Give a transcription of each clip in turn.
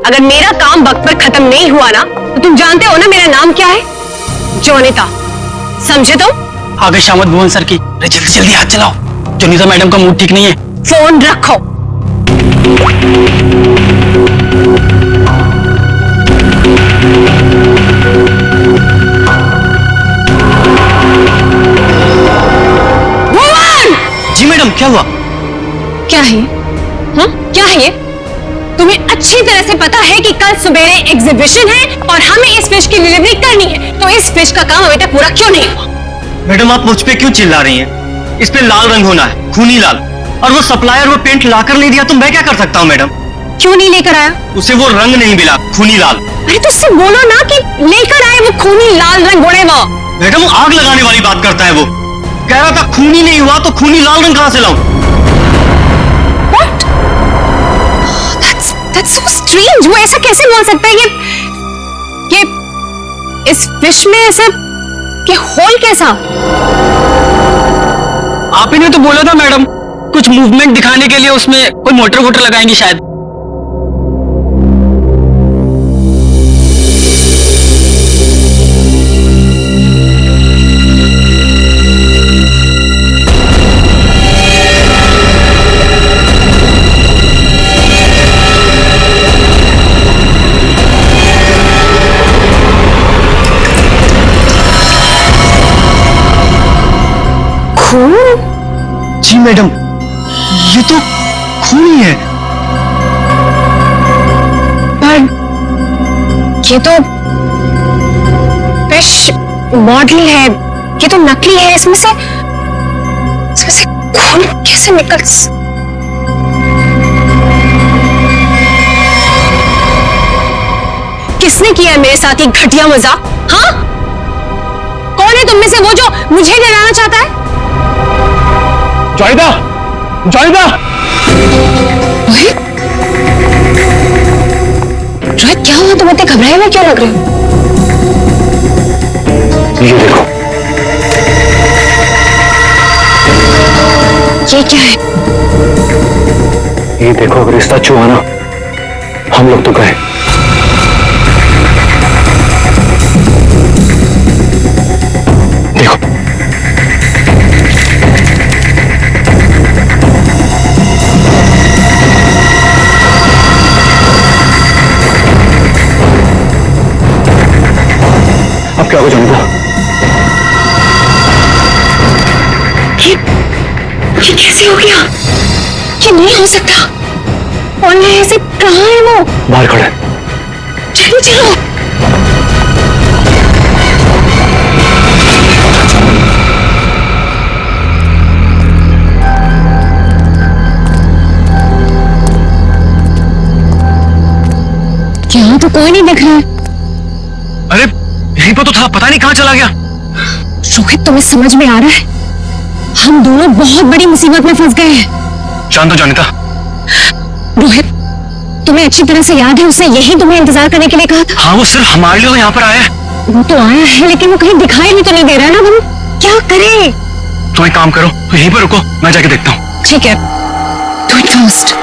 अगर मेरा काम वक्त पर खत्म नहीं हुआ ना तो तुम जानते हो ना मेरा नाम क्या है? जोनिता, समझे तुम? आगे शामत भुवन सर की। अरे जल्दी जल्दी हाथ चलाओ, जोनिता मैडम का मूड ठीक नहीं है। फोन रखो। भुवन! जी मैडम, क्या हुआ? क्या है? हाँ, क्या है ये? तुम्हें अच्छी तरह से पता है कि कल सुबेरे एग्जीबिशन है और हमें इस फिश की डिलीवरी करनी है, तो इस फिश का काम अभी तक पूरा क्यों नहीं हुआ? मैडम आप मुझ पे क्यों चिल्ला रही हैं? इस पे लाल रंग होना है, खूनी लाल। और वो सप्लायर वो पेंट लाकर ले दिया तो मैं क्या कर सकता हूँ मैडम? क्यों नहीं लेकर आया? उसे वो रंग नहीं मिला, खूनी लाल। अरे तो उससे बोलो ना कि लेकर आए वो खूनी लाल रंग बोले वो। मैडम आग लगाने वाली बात करता है वो। कह रहा था खूनी नहीं हुआ तो खूनी लाल रंग कहाँ से लाऊं? What? That's so strange. वो ऐसा कैसे बोल सकता है कि इस फिश में ऐसा कि होल कैसा? आप ही ने तो बोला था मैडम, कुछ मूवमेंट दिखाने के लिए उसमें कोई मोटर वोटर लगाएंगे शायद। जी मैडम, ये तो खून ही है। पर ये तो फिश मॉडल है, ये तो नकली है। इसमें से खून कैसे निकल? किसने किया है मेरे साथ ये घटिया मजाक? हाँ, कौन है तुम में से वो जो मुझे डराना चाहता है? जोनिता, जोनिता! रोहित, रोहित क्या हुआ? तुम इतने घबराए हुए क्यों लग रहे हो? ये देखो। ये क्या है? ये देखो, अगर रिश्ता छुआ ना हम लोग तो गए। देखो अब क्या होगा जोनिता? ये कैसे हो गया? ये नहीं हो सकता। और ये ऐसे कहाँ है वो? बाहर खड़ा है। चलो चलो। यहाँ तो कोई नहीं दिख रहा है। अरे यहीं पर तो था, पता नहीं कहाँ चला गया। रोहित, तुम्हें समझ में आ रहा है? हम दोनों बहुत बड़ी मुसीबत में फंस गए हैं। शांत हो जोनिता। रोहित, तुम्हें अच्छी तरह से याद है उसने यही तुम्हें इंतजार करने के लिए कहा था? हाँ, वो सिर्फ हमारे लिए यहाँ पर आया है। वो तो आया है लेकिन वो कहीं दिखाई भी तो नहीं दे रहा ना। हम क्या करें? तुम एक काम करो, तो यहीं पर रुको, मैं जाके देखता हूँ। ठीक है, डू इट फर्स्ट।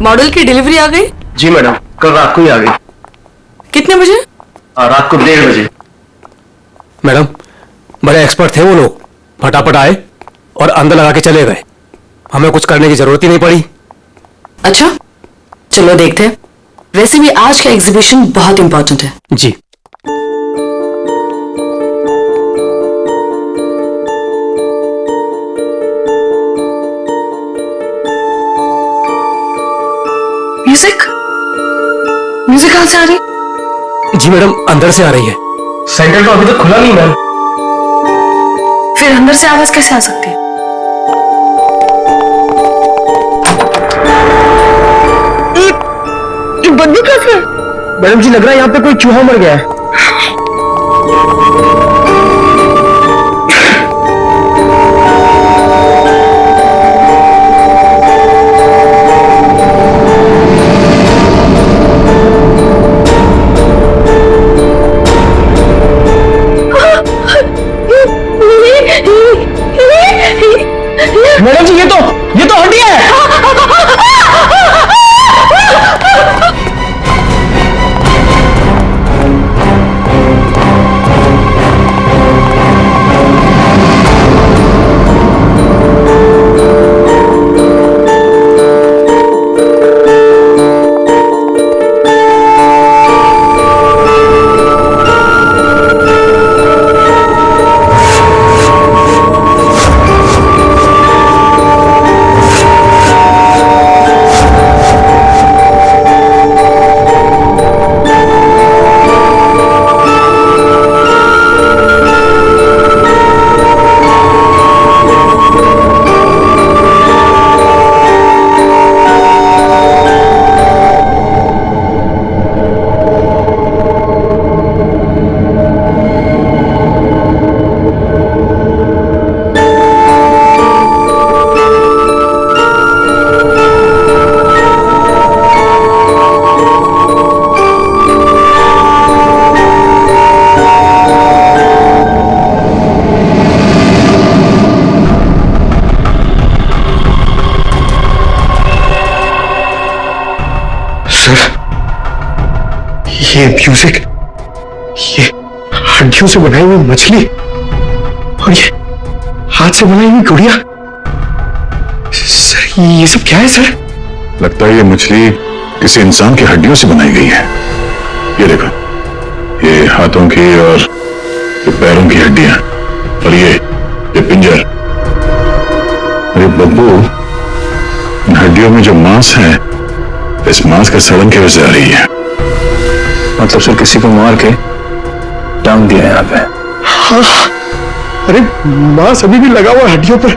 मॉडल की डिलीवरी आ गई? जी मैडम, कल रात को ही आ गई। कितने बजे? रात को 1:30 बजे। मैडम, बड़े एक्सपर्ट थे वो लोग, फटाफट आए और अंदर लगा के चले गए। हमें कुछ करने की जरूरत ही नहीं पड़ी। अच्छा, चलो देखते हैं। वैसे भी आज का एग्जीबिशन बहुत इंपॉर्टेंट है। जी। म्यूजिक म्यूजिक कहां से आ रही? जी मैडम, अंदर से आ रही है। सेंटर तो अभी तक खुला नहीं मैम। फिर अंदर से आवाज कैसे आ सकती है? ये बदबू कैसे? मैडम जी, लग रहा है यहाँ पे कोई चूहा मर गया है। मैडम जी, ये तो हड्डी है। ये म्यूजिक, ये हड्डियों से बनाई हुई मछली और ये हाथ से बनाई हुई गुड़िया। सर, ये सब क्या है सर? लगता है ये मछली किसी इंसान की हड्डियों से बनाई गई है। ये देखो, ये हाथों की और ये पैरों की हड्डियां और ये पिंजर। अरे बब्बू, इन हड्डियों में जो मांस है, इस मांस का सड़न की वजह से आ रही है। मतलब सर किसी को मार के टांग दिया यहाँ पे। हाँ, अरे मांस अभी भी लगा हुआ हड्डियों पर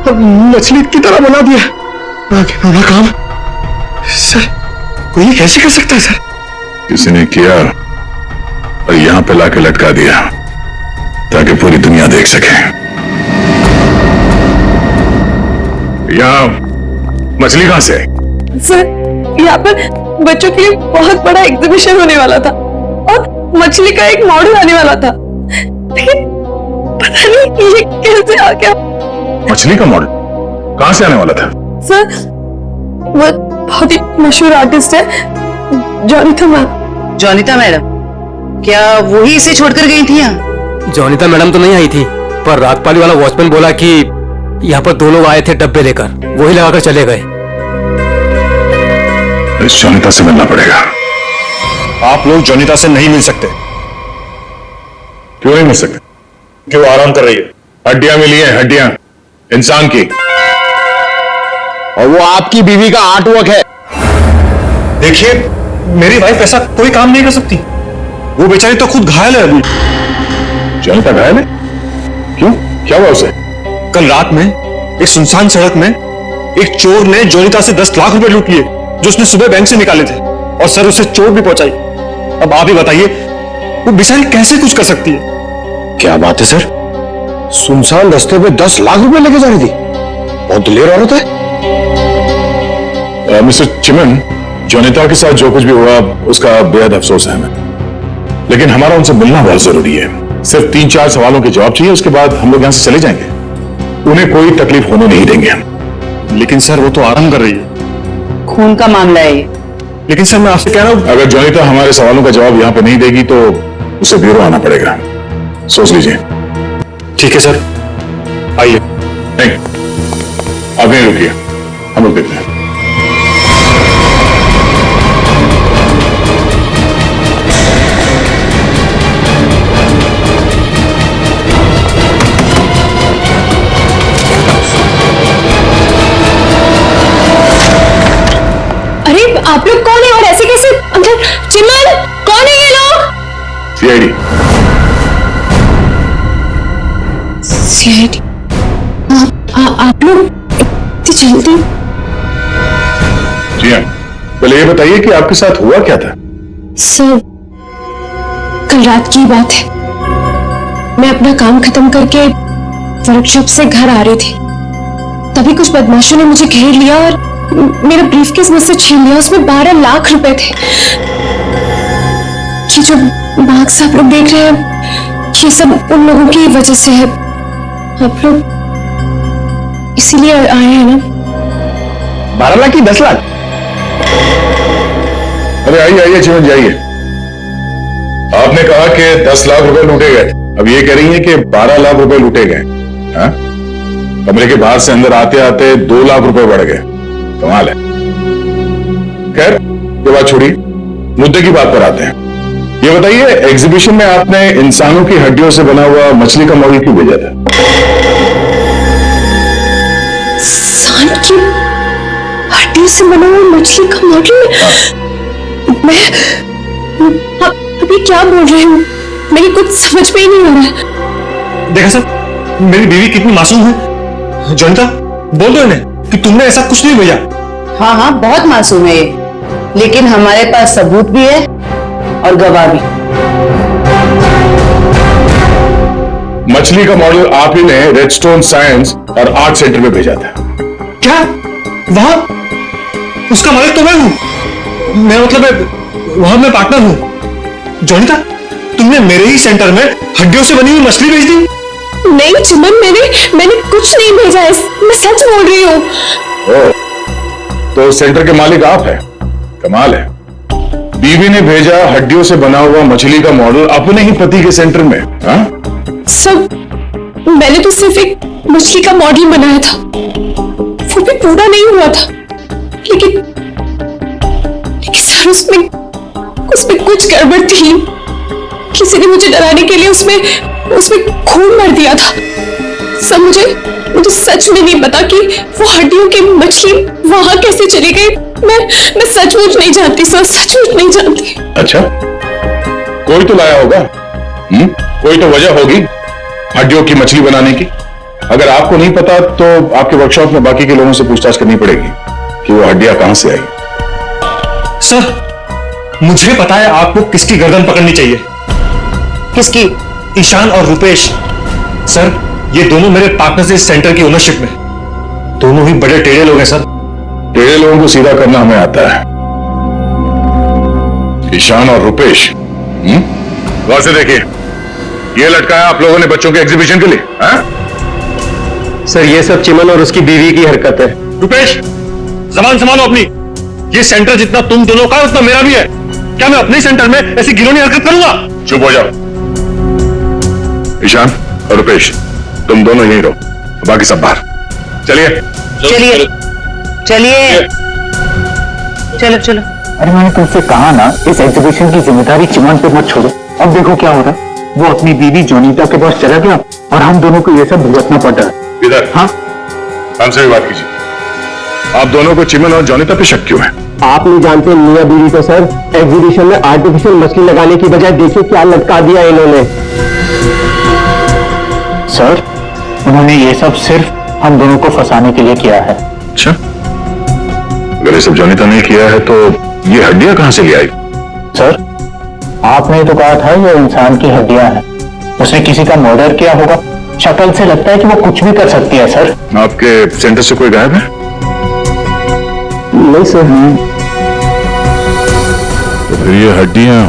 और मछली की तरह बना दिया। ना काम सर, कोई ये कैसे कर सकता है सर? किसी ने किया और यहां पे लाके लटका दिया ताकि पूरी दुनिया देख सके। यहां मछली कहां से? सर, यहाँ पर बच्चों के लिए बहुत बड़ा एग्जीबिशन होने वाला था और मछली का एक मॉडल आने वाला था, लेकिन पता नहीं ये कैसे आ गया। मछली का मॉडल कहां से आने वाला था? सर, वो बहुत ही मशहूर आर्टिस्ट है, जोनिता मैम। जोनिता मैडम, क्या वही इसे छोड़कर गई थी यहाँ? जोनिता मैडम तो नहीं आई थी, पर रातपाली वाला वॉचमैन बोला कि यहाँ पर दो लोग आए थे डब्बे लेकर, वही लगाकर चले गए। इस जोनिता से मिलना पड़ेगा। आप लोग जोनिता से नहीं मिल सकते। क्यों नहीं मिल सकते? क्यों? आराम कर रही है। हड्डियां मिली हैं, हड्डियां इंसान की, और वो आपकी बीवी का आर्टवर्क है। देखिए, मेरी वाइफ ऐसा कोई काम नहीं कर सकती। वो बेचारी तो खुद घायल है अभी। जोनिता घायल है? क्यों, क्या हुआ उसे? कल रात में एक सुनसान सड़क में एक चोर ने जोनिता से 10 लाख रुपए लूट लिए जो उसने सुबह बैंक से निकाले थे, और सर उसे चोट भी पहुंचाई। अब आप ही बताइए, वो बेचारी कैसे कुछ कर सकती है? क्या बात है सर, सुनसान रास्ते पे 10 लाख रुपए लेके जा रही थी? बहुत दिलेर औरत है। मिस्टर चिमन, जोनिता के साथ जो कुछ भी हुआ उसका बेहद अफसोस है हमें, लेकिन हमारा उनसे मिलना बहुत जरूरी है। सिर्फ 3-4 सवालों के जवाब चाहिए, उसके बाद हम लोग यहां से चले जाएंगे। उन्हें कोई तकलीफ होने नहीं देंगे हम। लेकिन सर, वो तो आराम कर रही है। खून का मामला है ये। लेकिन सर, मैं आपसे कह रहा हूं, अगर जोनिता हमारे सवालों का जवाब यहां पे नहीं देगी तो उसे ब्यूरो आना पड़ेगा। सोच लीजिए। ठीक है सर, आइए। नहीं, आप यहीं रुकिए, हम लोग देखते हैं। अरे आप लोग कौन है और ऐसे कैसे अंदर? चिमन, कौन है ये लोग? सीआईडी। सीआईडी? आप लोग इतनी जल्दी? जी हाँ, पहले ये बताइए कि आपके साथ हुआ क्या था? सर, कल रात की बात है। मैं अपना काम खत्म करके वर्कशॉप से घर आ रही थी, तभी कुछ बदमाशों ने मुझे घेर लिया और मेरा ब्रीफकेस मुझसे छीन लिया। उसमें 12 लाख रुपए थे। ये जो मार्क्स आप लोग देख रहे हैं, ये सब उन लोगों की वजह से है। आप लोग इसीलिए आए हैं ना? 12 लाख की 10 लाख? अरे आइए आइए चिमन जी आइए। आपने कहा कि 10 लाख रुपए लूटे गए, अब ये कह रही हैं कि 12 लाख रुपए लूटे गए। हाँ? कमरे के बाहर से अंदर आते आते 2 लाख रुपए बढ़ गए। कमाल है। खैर ये बात छोड़िए, मुद्दे की बात पर आते हैं। ये बताइए, एग्जीबिशन में आपने इंसानों की हड्डियों से बना हुआ मछली का मॉडल क्यों भेजा था? इंसान की हड्डियों से बना हुआ मछली का मॉडल? मैं अभी क्या बोल रहे हो? मेरी कुछ समझ में ही नहीं आ रहा है। देखा सर, मेरी बीवी कितनी मासूम है। जॉनिता, बोल दो इन्हें कि तुमने ऐसा कुछ नहीं भेजा। हाँ हाँ, बहुत मासूम है ये, लेकिन हमारे पास सबूत भी है और गवाह भी। मछली का मॉडल आप ही ने रेडस्टोन साइंस और आर्ट सेंटर में भेजा था। क्या? वहां उसका मालिक तो मैं हूं। मैं मतलब वहां मैं पार्टनर हूं। जॉनिता, तुमने मेरे ही सेंटर में हड्डियों से बनी हुई मछली भेज दी? नहीं चिमन, मैंने कुछ नहीं भेजा है, मैं सच बोल रही हूँ। तो सेंटर के मालिक आप हैं? कमाल है। बीवी ने भेजा हड्डियों से बना हुआ मछली का मॉडल अपने ही पति के सेंटर में। हाँ? सब मैंने तो सिर्फ एक मछली का मॉडल बनाया था, वो भी पूरा नहीं हुआ था। लेकिन सर, उसमें कुछ गड़बड़ थी। किसी ने मुझे डराने के लिए उसमें खून भर दिया था। सब मुझे सच में नहीं पता कि वो हड्डियों की मछली वहां कैसे चली गई। मैं सचमुच नहीं जानती सर, सचमुच नहीं जानती। अच्छा, कोई तो लाया होगा। कोई तो वजह होगी हड्डियों की मछली बनाने की। अगर आपको नहीं पता तो आपके वर्कशॉप में बाकी के लोगों से पूछताछ करनी पड़ेगी कि वो हड्डियां कहां से आई। सर, मुझे पता है आपको किसकी गर्दन पकड़नी चाहिए। किसकी? ईशान और रुपेश। सर, ये दोनों मेरे पार्टनर्स इस सेंटर की ओनरशिप में। दोनों ही बड़े टेढ़े लोग हैं सर। टेढ़े लोगों को सीधा करना हमें आता है। ईशान और रुपेश, गौर से देखिए, ये लटकाया आप लोगों ने बच्चों के एग्जीबिशन के लिए। हाँ? सर, ये सब चिमन और उसकी बीवी की हरकत है। रुपेश, जबान संभालो अपनी। ये सेंटर जितना तुम दोनों का है उतना मेरा भी है। क्या मैं अपने सेंटर में ऐसी घिनौनी हरकत करूंगा? चुप हो जाओ। ईशान और रुपेश, तुम दोनों यहीं रहो, बाकी सब बाहर। चलिए चलिए चलिए, चलो चलो। अरे मैंने तुमसे कहा ना, इस एग्जीबिशन की जिम्मेदारी चिमन पे मत छोड़ो। अब देखो क्या हो रहा है। वो अपनी बीवी जोनीता के पास चला गया और हम दोनों को ये सब भुगतना पड़ रहा है। इधर। हाँ, हमसे भी बात कीजिए। आप दोनों को चिमन और जोनीता पे शक क्यों है? आप नहीं जानते मियां बीवी को सर। एग्जीबिशन में आर्टिफिशियल मछली लगाने की बजाय देखिए क्या लटका दिया इन्होंने। सर, उन्होंने ये सब सिर्फ हम दोनों को फंसाने के लिए किया है। अच्छा, अगर ये सब जोनीता ने किया है तो ये हड्डियां कहां से ले आई? सर, आपने तो कहा था ये इंसान की हड्डियां हैं। उसने किसी का मर्डर किया होगा। शक्ल से लगता है कि वो कुछ भी कर सकती है सर। आपके सेंटर से कोई गायब है? नहीं सर। तो फिर ये हड्डियां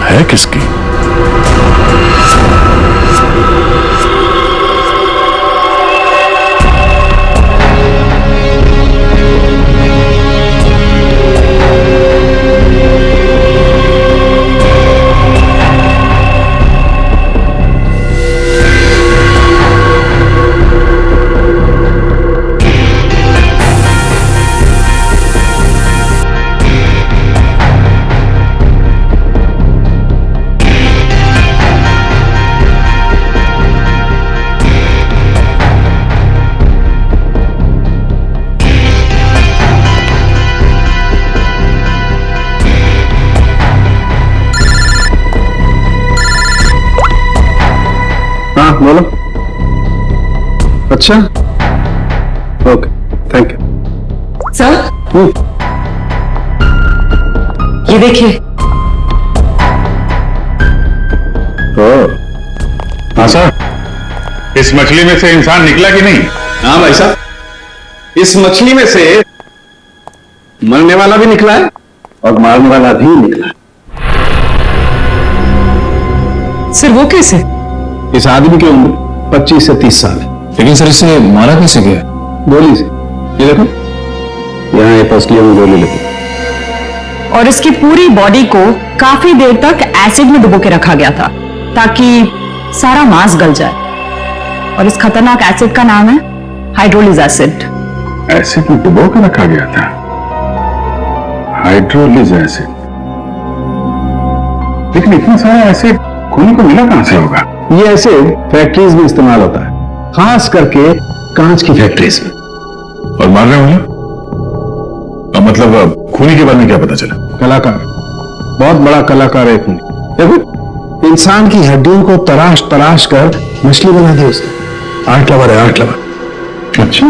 है किसकी? अच्छा, ओके, थैंक यू। सर ये देखिए। हाँ सर, इस मछली में से इंसान निकला कि नहीं? हाँ भाई साहब, इस मछली में से मरने वाला भी निकला है और मारने वाला भी निकला है। सर वो कैसे? इस आदमी की उम्र 25 से 30 साल है। लेकिन सर इसे मारा कैसे गया? गोली से। ये देखो, यहाँ ये पसलियों में गोली लगी। और इसकी पूरी बॉडी को काफी देर तक एसिड में डुबो के रखा गया था ताकि सारा मांस गल जाए। और इस खतरनाक एसिड का नाम है हाइड्रोलिज एसिड। एसिड में डुबो के रखा गया था? हाइड्रोलिज एसिड। लेकिन इतना सारा एसिड खूनी को मिला कहां से होगा? ये एसिड फैक्ट्रीज में इस्तेमाल होता है, खास करके कांच की फैक्ट्रीज में। और मारने वाला? मतलब खूनी के बारे में क्या पता चला? कलाकार, बहुत बड़ा कलाकार है खूनी। देखो, इंसान की हड्डियों को तराश तराश कर मछली बना दी उसने। आर्ट लवर है, आर्ट लवर। अच्छा,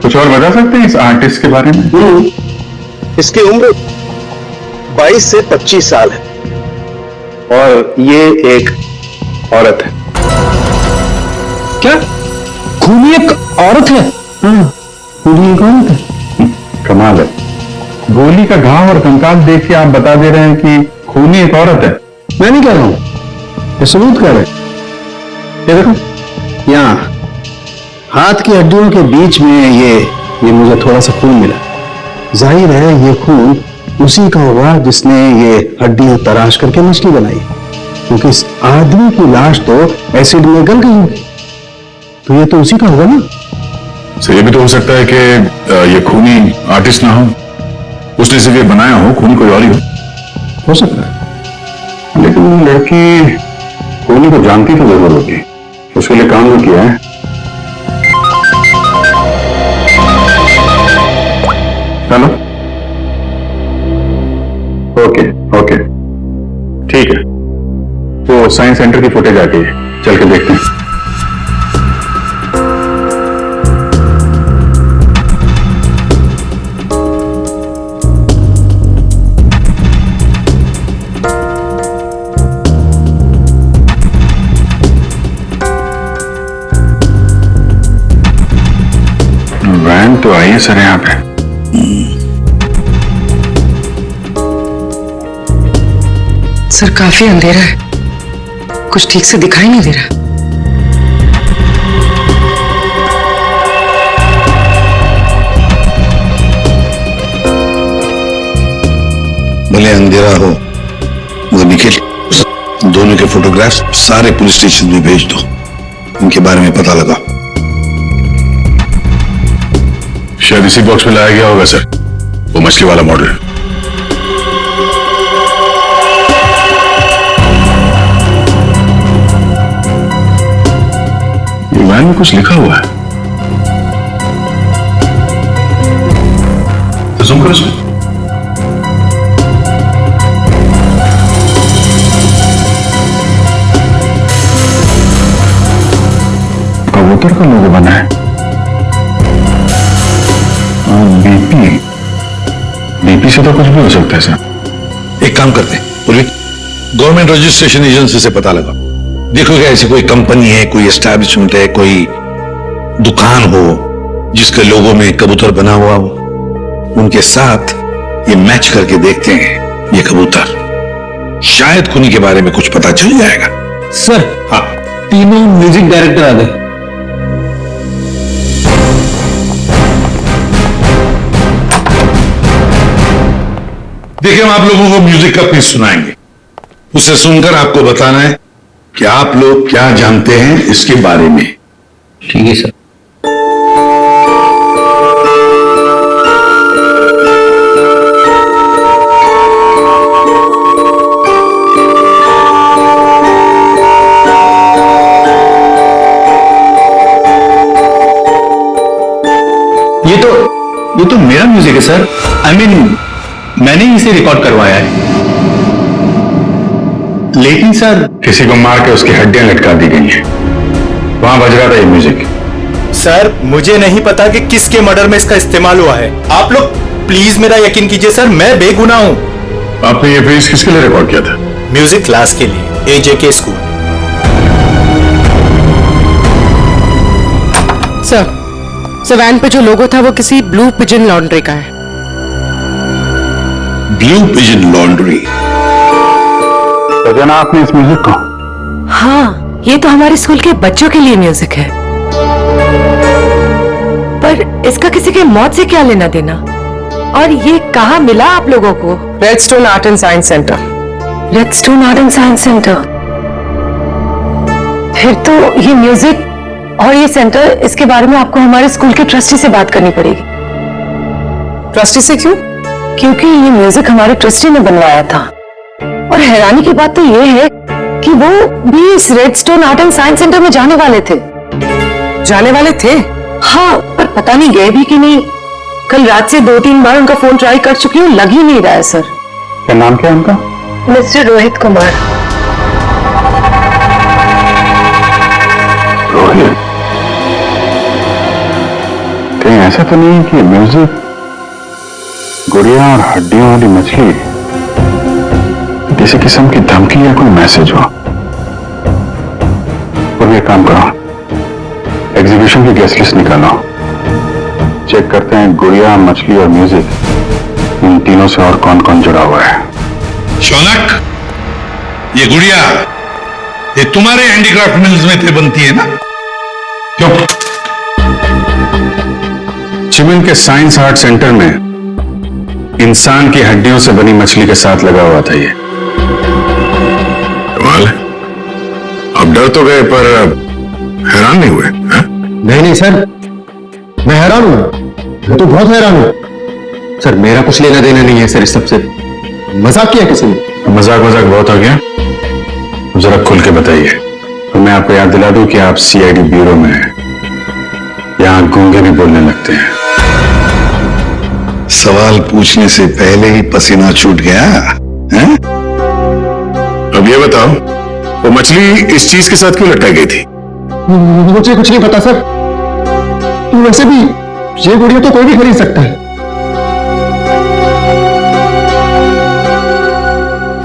कुछ और बता सकते हैं इस आर्टिस्ट के बारे में? इसकी उम्र 22 से 25 साल है और ये एक औरत है। क्या खूनी एक औरत है? हाँ, खूनी एक औरत है। कमाल है, गोली का घाव और कंकाल देख के आप बता दे रहे हैं कि खूनी एक औरत है। मैं नहीं कह रहा हूं, ये सबूत कर रहे। ये देखो, यहाँ हाथ की हड्डियों के बीच में ये मुझे थोड़ा सा खून मिला। जाहिर है ये खून उसी का होगा जिसने ये हड्डियां तराश करके मछली बनाई, क्योंकि इस आदमी की लाश तो एसिड में गल गई होगी, तो ये तो उसी का होगा ना। सर ये भी तो हो सकता है कि ये खूनी आर्टिस्ट ना हो, उसने सिर्फ ये बनाया हो, खूनी कोई और ही हो सकता है। लेकिन लड़की खूनी को जानती तो जरूर होगी, उसके लिए काम जो किया है। हेलो, ओके ओके, ठीक है, तो साइंस सेंटर की फुटेज आ गई है, चल के देखते हैं। वैन तो आई है सर यहाँ पे। सर काफी अंधेरा है, कुछ ठीक से दिखाई नहीं दे रहा। भले अंधेरा हो, वो निखिल, दोनों के फोटोग्राफ्स सारे पुलिस स्टेशन में भेज दो, उनके बारे में पता लगा। शायद इसी बॉक्स में लाया गया होगा सर, वो मछली वाला मॉडल। ये वैन में कुछ लिखा हुआ है, तो जूम करो इसमें। कबूतर का लोगो बना है। बीपी से तो कुछ भी हो सकता है सर। एक काम करते हैं पूर्वी, गवर्नमेंट रजिस्ट्रेशन एजेंसी से पता लगा, देखो क्या ऐसी कोई कंपनी है, कोई एस्टैब्लिशमेंट है, कोई दुकान हो जिसके लोगो में कबूतर बना हुआ हो, उनके साथ ये मैच करके देखते हैं ये कबूतर, शायद खूनी के बारे में कुछ पता चल जाएगा। सर हाँ, तीनों म्यूजिक डायरेक्टर आ गए। देखिए, हम आप लोगों को म्यूजिक का पीस सुनाएंगे, उसे सुनकर आपको बताना है कि आप लोग क्या जानते हैं इसके बारे में। ठीक है सर। ये तो मेरा म्यूजिक है सर। आई मीन मैंने ही इसे रिकॉर्ड करवाया है। लेकिन सर किसी को मार के उसकी हड्डियां लटका दी गई हैं, वहां बज रहा था ये म्यूजिक। सर मुझे नहीं पता कि किसके मर्डर में इसका इस्तेमाल हुआ है। आप लोग प्लीज मेरा यकीन कीजिए सर, मैं बेगुनाह हूँ। आपने ये पेज किसके लिए रिकॉर्ड किया था? म्यूजिक क्लास के लिए AJK स्कूल। सर वैन पे जो लोगो था वो किसी ब्लू पिजन लॉन्ड्री का है। Blue pigeon laundry? तो जाना आपने इस म्यूजिक को? हाँ, ये तो हमारे स्कूल के बच्चों के लिए म्यूजिक है, पर इसका किसी के मौत से क्या लेना देना? और ये कहाँ मिला आप लोगों को? Redstone art and science centre. Redstone art and science centre? फिर तो ये म्यूजिक और ये सेंटर, इसके बारे में आपको हमारे स्कूल के ट्रस्टी से बात करनी पड़ेगी। ट्रस्टी से क्यों? क्योंकि ये म्यूजिक हमारे ट्रस्टी ने बनवाया था। और हैरानी की बात तो ये है कि वो भी इस redstone art and science centre में जाने वाले थे। जाने वाले थे? हाँ, पर पता नहीं गए भी कि नहीं। कल रात से 2-3 बार उनका फोन ट्राई कर चुकी हूँ, लग ही नहीं रहा है सर। क्या नाम क्या है उनका? मिस्टर रोहित कुमार। रोहित? कहीं ऐसा तो नहीं कि म्यूजिक गुड़िया और हड्डियों वाली मछली किसी किस्म की धमकी या कोई मैसेज हो? और ये काम करो, एग्जीबिशन की गेस्ट लिस्ट निकालो, चेक करते हैं गुड़िया, मछली और म्यूजिक, इन तीनों से और कौन कौन जुड़ा हुआ है। शौनक, ये गुड़िया ये तुम्हारे हैंडीक्राफ्ट मिल्स में थे बनती है ना? क्यों? चिमन के साइंस आर्ट सेंटर में इंसान की हड्डियों से बनी मछली के साथ लगा हुआ था ये। कमाल है, आप डर तो गए पर हैरान नहीं हुए? है? नहीं सर, मैं हैरान हूं, मैं तो बहुत हैरान हूं सर। मेरा कुछ लेना देना नहीं है सर इस सबसे। मजाक किया किसी ने? मजाक बहुत हो गया, अब जरा खुल के बताइए। तो मैं आपको याद दिला दूं कि आप CID ब्यूरो में हैं, यहां गूंगे भी बोलने लगते हैं। सवाल पूछने से पहले ही पसीना छूट गया है? अब ये बताओ, वो मछली इस चीज के साथ क्यों लटकाई गई थी? मुझे कुछ नहीं पता सर। वैसे भी ये गुड़िया तो कोई भी खरीद सकता है।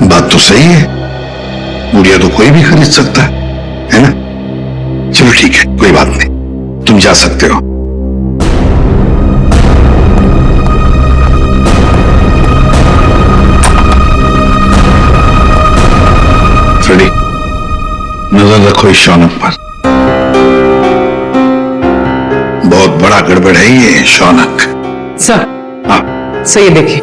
बात तो सही है, गुड़िया तो कोई भी खरीद सकता है ना? चलो ठीक है, कोई बात नहीं, तुम जा सकते हो। रेडी? नजर रखो इस शौनक पर, बहुत बड़ा गड़बड़ है ये शौनक। सर, हाँ, सर ये देखिए,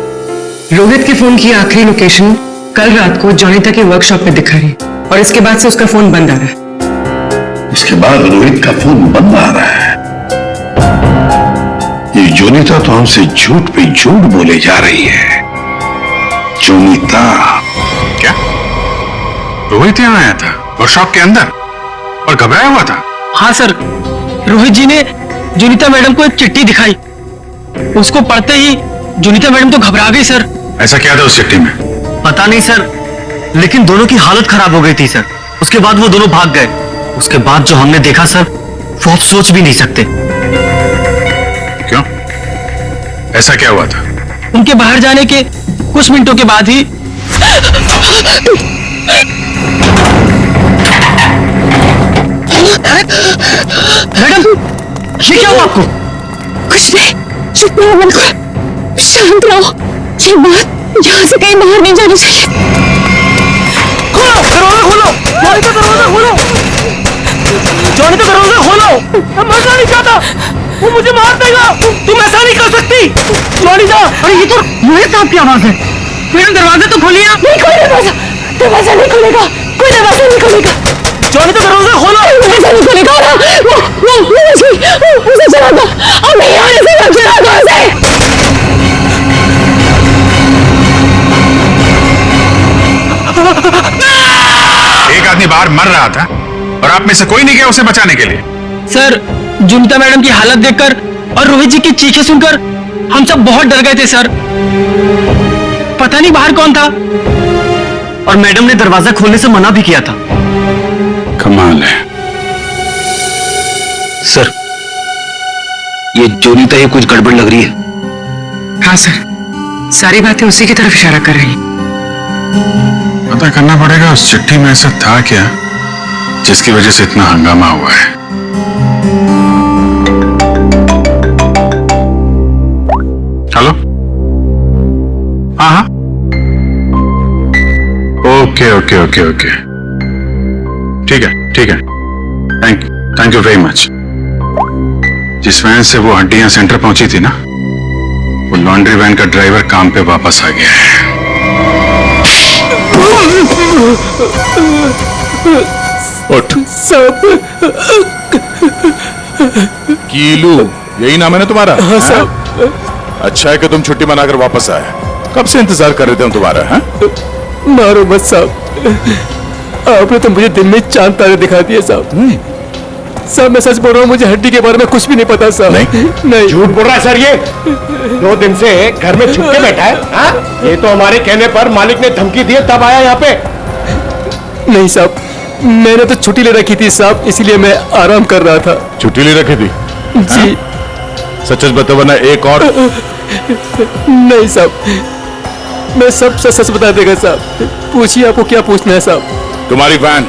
रोहित के फोन की आखिरी लोकेशन कल रात को जोनिता के वर्कशॉप में दिखा रही है, और इसके बाद से उसका फोन बंद आ रहा है। इसके बाद रोहित का फोन बंद आ रहा है? ये जोनिता तो हमसे झूठ पे झूठ बोले जा रही है। जोनिता? क्या रोहित यहाँ आया था वर्कशॉप के अंदर और घबराया हुआ था? हाँ सर, रोहित जी ने जोनिता मैडम को एक चिट्ठी दिखाई, उसको पढ़ते ही जोनिता मैडम तो घबरा गई सर। ऐसा क्या था उस चिट्ठी में? पता नहीं सर, लेकिन दोनों की हालत खराब हो गई थी सर। उसके बाद वो दोनों भाग गए। उसके बाद जो हमने देखा सर, वो आप सोच भी नहीं सकते। क्यों? ऐसा क्या हुआ था? उनके बाहर जाने के कुछ मिनटों के बाद ही मैडम, ये क्या हुआ आपको? कुछ नहीं, चुप रहो, बिल्कुल शांत रहो। ये बात यहाँ से कहीं बाहर नहीं जानी चाहिए। खोलो दरवाजा, खोलो जोनिता, दरवाजा खोलो जोनिता, दरवाजा खोलो। मैं मरना नहीं चाहता, वो मुझे मार देगा। तुम ऐसा नहीं कर सकती जोनिता। अरे ये तो रोहित साहब की आवाज है। मैडम दरवाजा तो खोलिए। नहीं, कोई दरवाजा दरवाजा नहीं खुलेगा, कोई दरवाजा नहीं खुलेगा। जोनिता दरवाजा खोलो। दरवाजा नहीं खुलेगा ना, वो उसे चला दो, अब नहीं आने से मत चला दो उसे। एक आदमी बाहर मर रहा था और आप में से कोई नहीं गया उसे बचाने के लिए? सर, जोनिता मैडम की हालत देखकर और रोहित जी की चीखें सुनकर हम सब बहुत डर गए थे सर। पता नहीं बाहर कौन था, और मैडम ने दरवाजा खोलने से मना भी किया था। कमाल है सर, ये जोनीता ही कुछ गड़बड़ लग रही है। हाँ सर, सारी बातें उसी की तरफ इशारा कर रही हैं। पता करना पड़ेगा उस चिट्ठी में ऐसा था क्या जिसकी वजह से इतना हंगामा हुआ है। हेलो, हाँ हाँ, ओके ओके ओके ओके, ठीक है, थैंक यू वेरी मच। जिस वैन से वो हड्डियां सेंटर पहुंची थी ना, वो लॉन्ड्री वैन का ड्राइवर काम पे वापस आ गया है। उठ कीलू, यही नाम है ना तुम्हारा? हाँ साहब। अच्छा है कि तुम छुट्टी मनाकर वापस आए। कब से इंतजार कर रहे थे हम तुम्हारा। हाँ? मारो मत साहब, आपने तो मुझे दिन में चांद तारे दिखा दिए साहब। साहब मैं सच बोल रहा हूँ, मुझे हड्डी के बारे में कुछ भी नहीं पता साहब। नहीं झूठ बोल रहा है सर ये। 2 दिन से घर में छुप के बैठा है। हाँ? ये तो हमारे कहने पर मालिक ने धमकी दी तब आया यहाँ पे। नहीं साहब, मैंने तो छुट्टी ले रखी थी साहब, इसीलिए मैं आराम कर रहा था। छुट्टी ले रखी थी? जी। सच बता, वरना एक और। नहीं साहब, मैं सब सच बता देगा साहब। पूछिए, आपको क्या पूछना है साहब? तुम्हारी वैन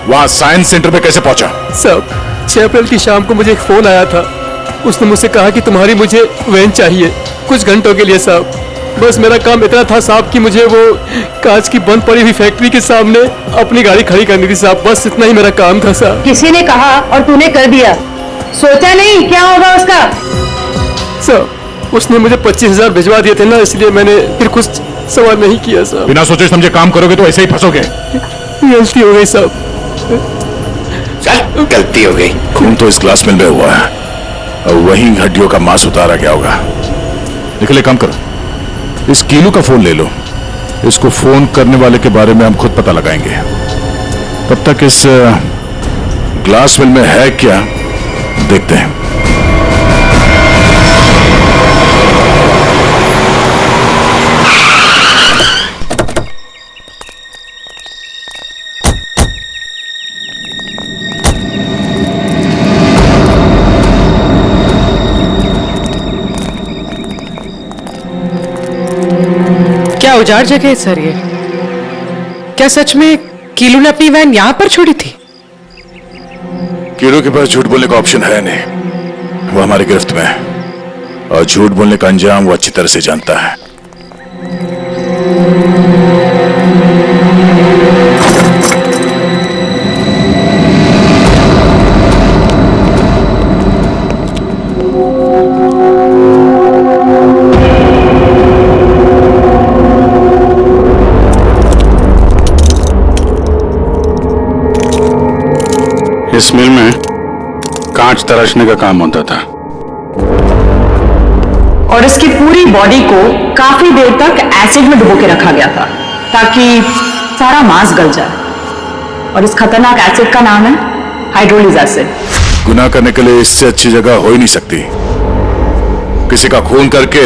वहां साइंस सेंटर में कैसे पहुंचा? साहब 6 अप्रैल की शाम को मुझे एक फोन आया था। उसने मुझसे कहा कि तुम्हारी मुझे वैन चाहिए कुछ घंटों के लिए साहब। बस मेरा काम इतना था साहब कि मुझे वो कांच की बंद पड़ी हुई फैक्ट्री के सामने अपनी गाड़ी खड़ी करनी थी साहब। बस इतना ही मेरा काम था साहब। किसी ने कहा और तूने कर दिया, सोचा नहीं क्या होगा उसका? साहब उसने मुझे 25,000 भिजवा दिए थे ना, इसलिए मैंने फिर कुछ सवाल नहीं किया साहब। बिना सोचे समझे काम करोगे तो ऐसे ही फंसोगे। गलती हो गई साहब। चल, गलती हो गई। खून तो इस ग्लास मिल में हुआ है और वहीं हड्डियों का मांस उतारा गया होगा। निकले, काम करो, इस कीलू का फोन ले लो। इसको फोन करने वाले के बारे में हम खुद पता लगाएंगे। तब तक इस ग्लास मिल में है क्या देखते हैं। क्या उजाड़ जगह है सर ये? क्या सच में कीलू ने अपनी वैन यहाँ पर छोड़ी थी? कीलू के पास झूठ बोलने का ऑप्शन है नहीं, वो हमारी गिरफ्त में है और झूठ बोलने का अंजाम वो अच्छी तरह से जानता है। इस मिल में कांच तराशने का काम होता था और इसकी पूरी बॉडी को काफी देर तक एसिड में डुबो के रखा गया था ताकि सारा मांस गल जाए। और इस खतरनाक एसिड का नाम है हाइड्रोलिक एसिड। गुनाह करने के लिए इससे अच्छी जगह हो ही नहीं सकती। किसी का खून करके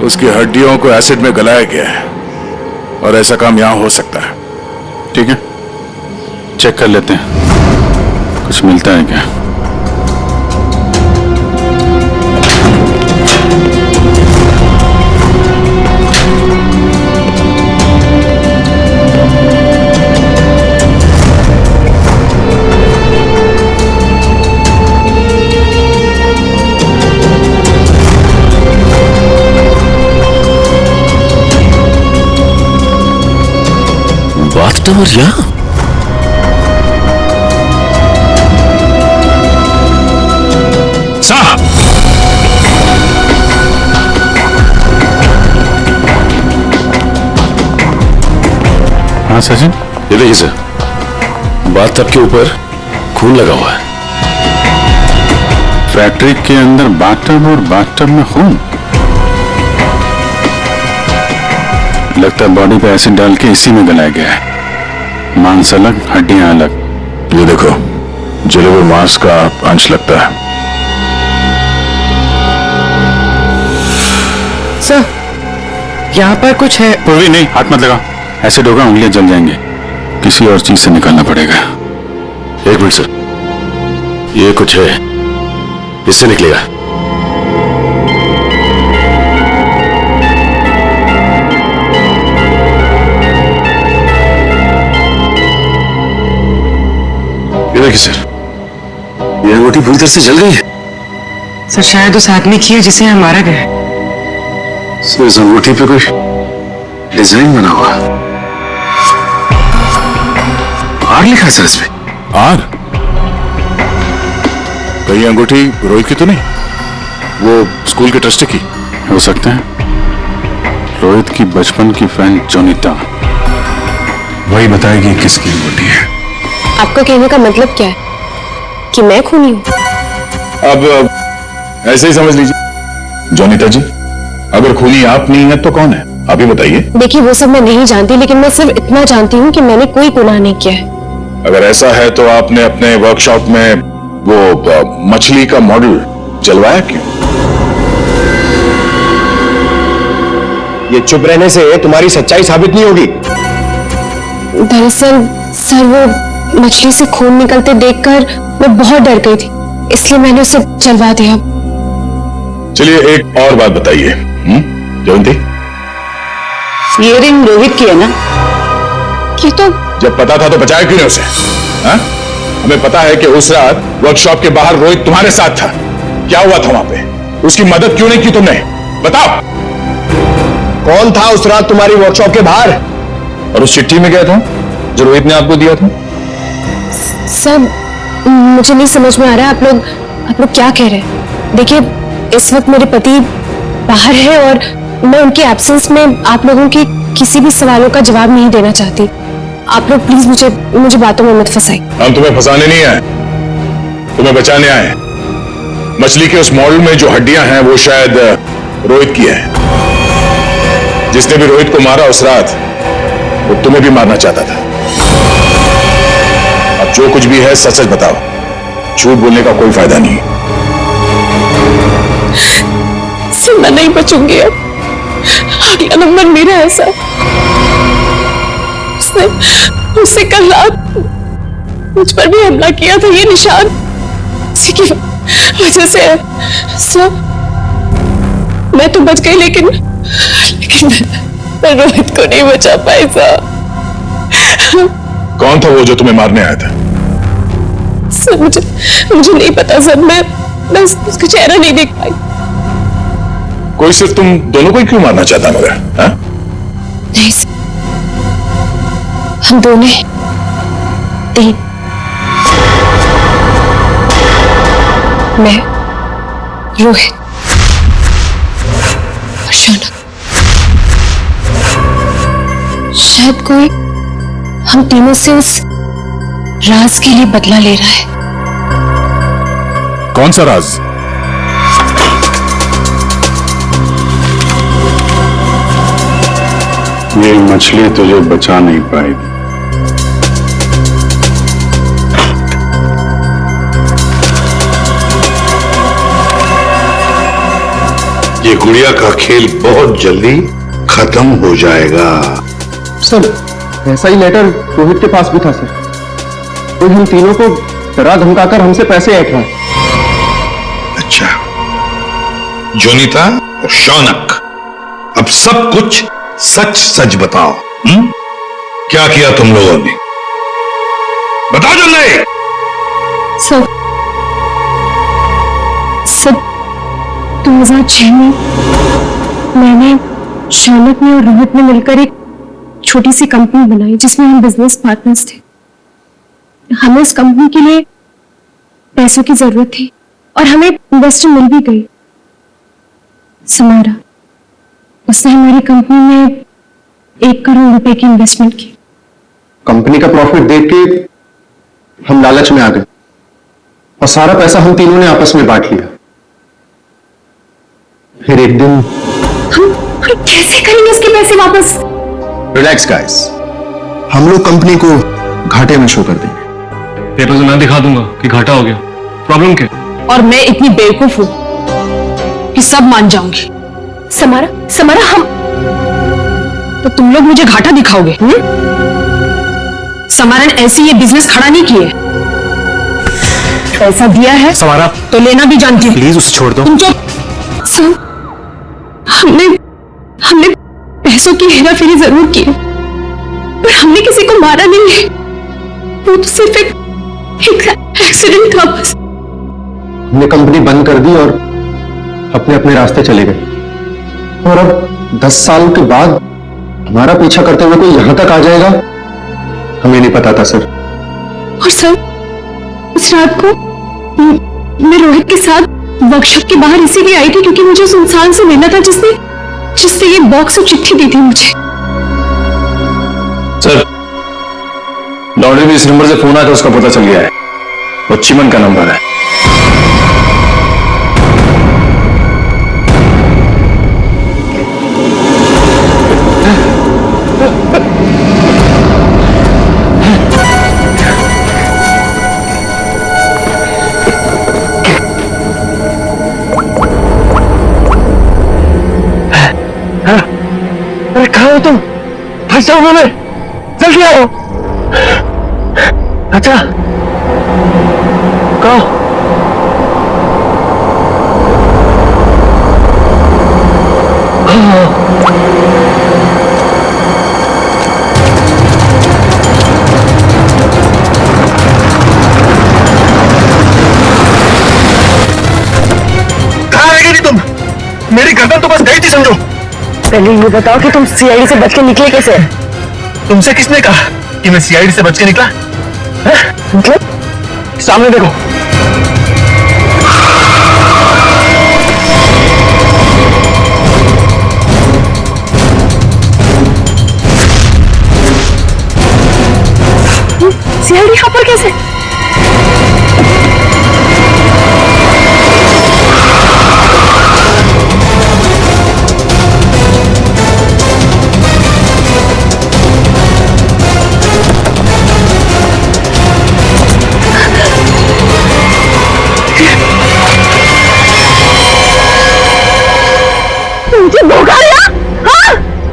उसकी हड्डियों को एसिड में गलाया गया है और ऐसा काम यहां हो सकता है। ठीक है, चेक कर लेते हैं कुछ मिलता है क्या। बात तो और यहाँ साहब, हाँ सचिन, ये देखिए सर, बाथटब के ऊपर खून लगा हुआ है। फैक्ट्री के अंदर बाथटब और बाथटब में खून। लगता है बॉडी पे एसिड डाल के इसी में गलाया गया है। मांस अलग, हड्डियां अलग। ये देखो, जले हुए मांस का अंश लगता है। सर यहाँ पर कुछ है। पूर्वी नहीं, हाथ मत लगा, एसिड होगा, उंगलियां जल जाएंगे। किसी और चीज से निकालना पड़ेगा। एक मिनट सर, ये कुछ है इससे निकलेगा। ये देखिए सर, ये अंगूठी पूरी तरह से जल गई है। सर शायद उस आदमी की है जिसे यहाँ मारा गया है। सर इस अंगूठी पे कोई डिजाइन बना हुआ, आर लिखा है सर इस पे। आर? कहीं अंगूठी रोहित की तो नहीं? वो स्कूल के ट्रस्टी की हो सकते हैं। रोहित की बचपन की फ्रेंड जोनीता, वही बताएगी किसकी अंगूठी है। आपका कहने का मतलब क्या है कि मैं खूनी हूँ? अब ऐसे ही समझ लीजिए। जोनीता जी, अगर खूनी आप नहीं है तो कौन है, आप ही बताइए। देखिए वो सब मैं नहीं जानती, लेकिन मैं सिर्फ इतना जानती हूँ कि मैंने कोई गुनाह नहीं किया है। अगर ऐसा है तो आपने अपने वर्कशॉप में वो मछली का मॉडल जलवाया क्यों? ये चुप रहने से तुम्हारी सच्चाई साबित नहीं होगी। दरअसल सर वो मछली से खून निकलते देखकर मैं बहुत डर गई थी, इसलिए मैंने उसे जलवा दिया। चलिए एक और बात बताइए जयंती, ये रिंग रोहित की है ना? ये तो जब पता था तो बचाया क्यों नहीं उसे? हा? हमें पता है कि उस रात वर्कशॉप के बाहर रोहित तुम्हारे साथ था। क्या हुआ था वहां पे? उसकी मदद क्यों नहीं की तुमने? बताओ। कौन था उस रात तुम्हारी वर्कशॉप के बाहर? और उस चिट्ठी में क्या था जो रोहित ने आपको दिया था? सब मुझे नहीं समझ में आ रहा है। आप लोग क्या कह रहे हैं? देखिए इस वक्त मेरे पति बाहर है और मैं उनके एब्सेंस में आप लोगों के किसी भी सवालों का जवाब नहीं देना चाहती। आप लोग प्लीज मुझे बातों में मत फंसाइए। हम तुम्हें फंसाने नहीं आए, तुम्हें बचाने आए। मछली के उस मॉडल में जो हड्डियां हैं वो शायद रोहित की है। जिसने भी रोहित को मारा उस रात वो तुम्हें भी मारना चाहता था। अब जो कुछ भी है सच सच बताओ, झूठ बोलने का कोई फायदा नहीं। सर मैं नहीं बचूंगी अब, अगला नंबर मेरा है सर। उसने कल रात मुझ पर भी हमला किया था, ये निशान उसी की वजह से है सर। मैं तो बच गई लेकिन मैं रोहित को नहीं बचा पाई सर। कौन था वो जो तुम्हें मारने आया था? सर मुझे नहीं पता सर, मैं उसका चेहरा नहीं देख पाई। कोई सिर्फ तुम दोनों को ही क्यों मारना चाहता मगर? नहीं सर, हम दोनों तीन, मैं, रोहित और शौनक। शायद कोई हम तीनों से उस राज के लिए बदला ले रहा है। कौन सा राज? ये मछली तुझे बचा नहीं पाएगी। ये गुड़िया का खेल बहुत जल्दी खत्म हो जाएगा। सर ऐसा ही लेटर रोहित के पास भी था सर। तो हम तीनों को डरा धमकाकर हमसे पैसे ऐंठ रहा है। अच्छा, जोनीता और शौनक, अब सब कुछ सच सच बताओ। क्या किया तुम लोगों ने? बताओ जल्दी। सब 2006 में मैंने, शौनक ने और रोहित ने मिलकर एक छोटी सी कंपनी बनाई जिसमें हम बिजनेस पार्टनर्स थे। हमें उस कंपनी के लिए पैसों की जरूरत थी और हमें इन्वेस्टर मिल भी गई, समारा। उसने हमारी कंपनी में 1 करोड़ रुपए की इन्वेस्टमेंट की। कंपनी का प्रॉफिट देख के हम लालच में आ गए और सारा पैसा हम तीनों ने आपस में बांट लिया। फिर एक दिन हम कैसे करेंगे उसके पैसे वापस? रिलैक्स गाइस, हम लोग कंपनी को घाटे में शो कर देंगे। पेपर से मैं दिखा दूंगा कि घाटा हो गया। प्रॉब्लम क्या? और मैं इतनी बेवकूफ हूं कि सब मान जाऊंगी। समारा हम तो तुम लोग मुझे घाटा दिखाओगे? समारा ने ऐसे ये बिजनेस खड़ा नहीं किए। पैसा दिया है समारा, तो लेना भी जानती हूँ। प्लीज उसे छोड़ दो। तुम चुप। सर, हमने पैसों की हेराफेरी जरूर की है, पर हमने किसी को मारा नहीं है। वो तो सिर्फ एक एक्सीडेंट था बस। हमने कंपनी बंद कर दी और अपने अपने रास्ते चले गए, और अब 10 साल के बाद हमारा पीछा करते हुए कोई यहां तक आ जाएगा, हमें नहीं पता था सर। और सर, उस रात को मैं रोहित के साथ वर्कशॉप के बाहर इसीलिए आई थी क्योंकि मुझे उस इंसान से मिलना था जिसने ये बॉक्स और चिट्ठी दी थी मुझे। सर, लॉन्ड्री में इस नंबर से फोन आया था, उसका पता चल गया है। वो चिमन का नंबर है। अरे कहाँ हो तुम? फंसा हुआ मैं, जल्दी आओ। अच्छा, कहो। कहाँ रह गई थी तुम? मेरी गर्दन तो बस गई थी समझो। पहले ये बताओ कि तुम सीआईडी से बच के निकले कैसे? तुमसे किसने कहा कि मैं सीआईडी से बच के निकला? मतलब? सामने देखो। सीआईडी यहाँ पर कैसे?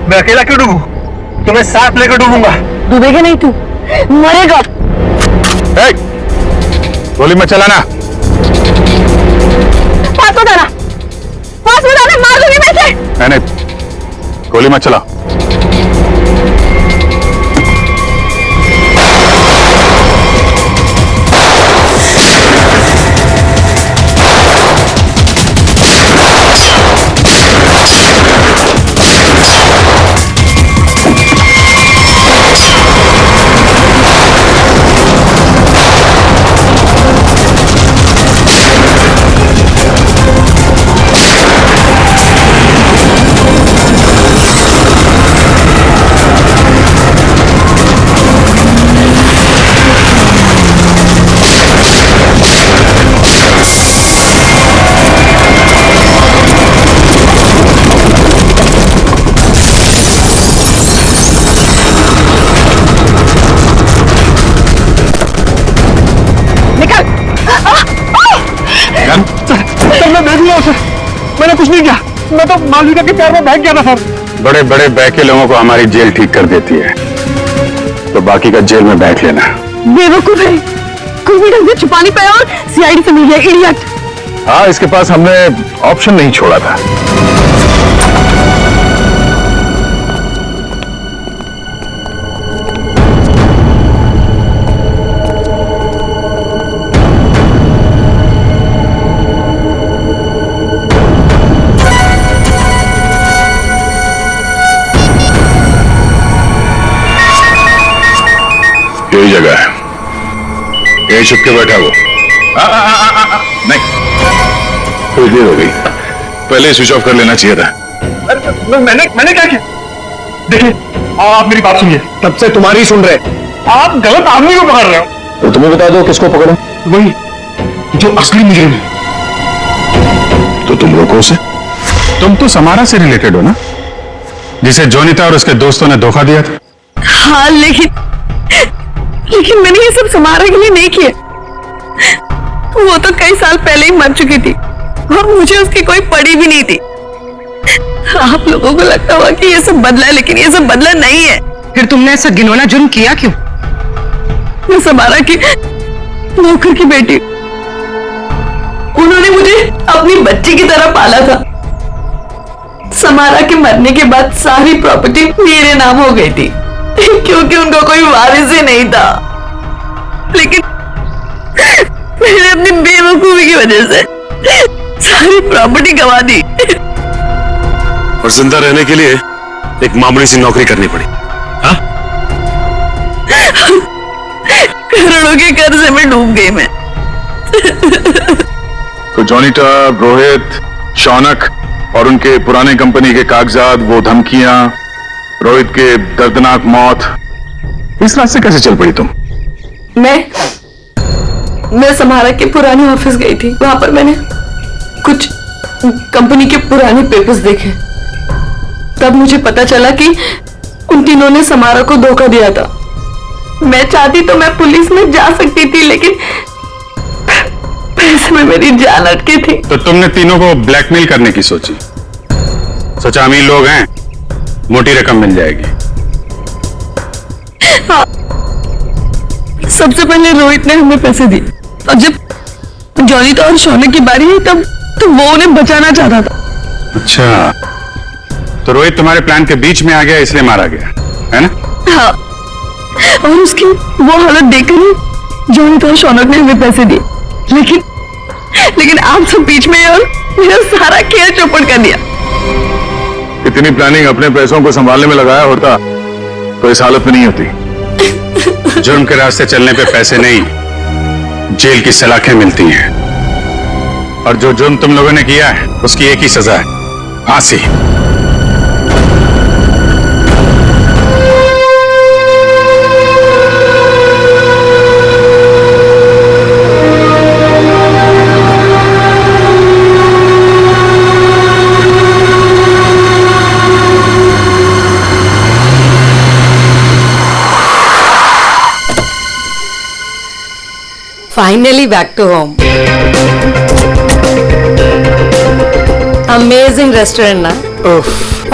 मैं अकेला क्यों डूबूं? तुम्हें साथ लेकर डूबूंगा। डूबेगा नहीं तू, मरेगा। गोली मत चलाना। पास बताना, मार दूंगी मैं इसे। नहीं, गोली मत चला। मैंने कुछ नहीं किया, मैं तो मालविका के प्यार में बहक गया था सर। बड़े बड़े बहके लोगों को हमारी जेल ठीक कर देती है, तो बाकी का जेल में बैठ लेना। बेवकूफ है, कोई भी ढंग से छुपा नहीं पाया और सीआईडी से मिल गया, इडियट। हाँ, इसके पास हमने ऑप्शन नहीं छोड़ा था। यही जगह है, यही छुप के बैठा वो। नहीं, थोड़ी देर हो गई, पहले स्विच ऑफ कर लेना चाहिए था। मैंने क्या किया? देखिए, आप मेरी बात सुनिए। तब से तुम्हारी सुन रहे, आप गलत आदमी को पकड़ रहे हो। तो तुम्हें बता दो किसको पकड़ो? वही जो असली मुजरिम है। तो तुम रोको उसे। तुम तो समारा से रिलेटेड हो ना, जिसे जोनिता और उसके दोस्तों ने धोखा दिया था। हाँ, लेकिन मैंने ये सब समारा के लिए नहीं किया। वो तो कई साल पहले ही मर चुकी थी और मुझे उसकी कोई पड़ी भी नहीं थी। आप लोगों को लगता होगा कि ये सब बदला है, लेकिन ये सब बदला नहीं है। फिर तुमने ऐसा घिनौना जुर्म किया क्यों? मैं समारा की नौकर की बेटी, उन्होंने मुझे अपनी बच्ची की तरह पाला था। समारा के मरने के बाद सारी प्रॉपर्टी मेरे नाम हो गई थी क्योंकि उनको कोई वारिस ही नहीं था। लेकिन मैंने अपनी बेवकूफी की वजह से सारी प्रॉपर्टी गंवा दी और जिंदा रहने के लिए एक मामूली सी नौकरी करनी पड़ी। हाँ? करोड़ों के कर्जे में डूब गई मैं। तो जॉनीटा, रोहित, शौनक और उनके पुराने कंपनी के कागजात, वो धमकियां, रोहित के दर्दनाक मौत, इस रास्ते कैसे चल पड़ी तुम? मैं समारा के पुराने ऑफिस गई थी। वहां पर मैंने कुछ कंपनी के पुराने पेपर्स देखे। तब मुझे पता चला कि उन तीनों ने समारा को धोखा दिया था। मैं चाहती तो मैं पुलिस में जा सकती थी, लेकिन पैसे में मेरी जान अटकी थी। तो तुमने तीनों को ब्लैकमेल करने की सोची? सोचा अमीर लोग हैं, मोटी रकम मिल जाएगी। हाँ। सबसे पहले रोहित ने हमें पैसे दिए और जब जॉनीता और शौनक की बारी आई तब तो वो उन्हें बचाना चाहता था। अच्छा, तो रोहित तुम्हारे प्लान के बीच में आ गया, इसलिए मारा गया, है ना? हाँ, और उसकी वो हालत देखकर ही जॉनीता और शौनक ने हमें पैसे दिए। लेकिन आप सब बीच में और मेरा सारा खेल चौपट कर दिया। इतनी प्लानिंग अपने पैसों को संभालने में लगाया होता तो इस हालत में नहीं होती। जुर्म के रास्ते चलने पे पैसे नहीं, जेल की सलाखें मिलती हैं। और जो जुर्म तुम लोगों ने किया है उसकी एक ही सजा है, फांसी। Finally back to home. Amazing restaurant ना।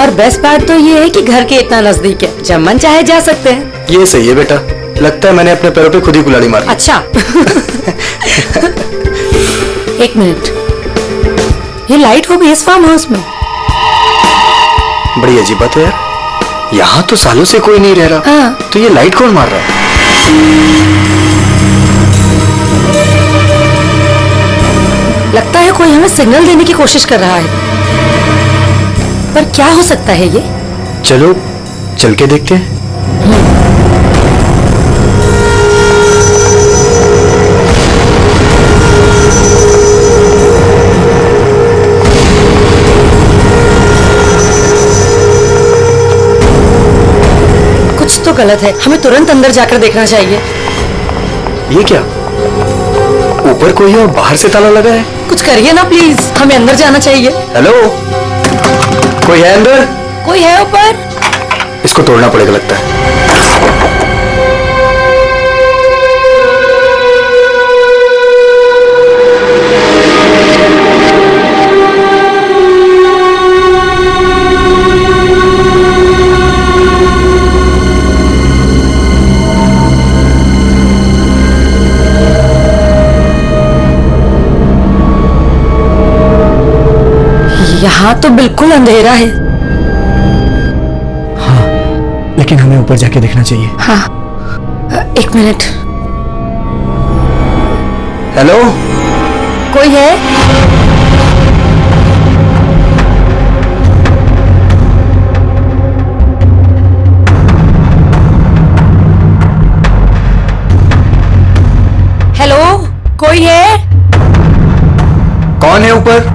और बेस्ट बात तो ये है कि घर के इतना नजदीक है, जब मन चाहे जा सकते हैं। ये सही है बेटा, लगता है मैंने अपने पैरों पे खुद ही कुल्हाड़ी मारी। अच्छा एक मिनट, ये लाइट हो गई इस फार्म हाउस में? बड़ी अजीब बात है यार, यहाँ तो सालों से कोई नहीं रह रहा। हाँ। तो ये लाइट कौन मार रहा है? लगता है कोई हमें सिग्नल देने की कोशिश कर रहा है, पर क्या हो सकता है ये? चलो चल के देखते हैं। कुछ तो गलत है, हमें तुरंत अंदर जाकर देखना चाहिए। ये क्या, ऊपर कोई है और बाहर से ताला लगा है? कुछ करिए ना प्लीज, हमें अंदर जाना चाहिए। हेलो, कोई है अंदर? कोई है ऊपर? इसको तोड़ना पड़ेगा लगता है। यहाँ तो बिल्कुल अंधेरा है। हाँ, लेकिन हमें ऊपर जाके देखना चाहिए। हाँ, एक मिनट। हेलो, कोई है? हेलो, कोई है? कौन है ऊपर?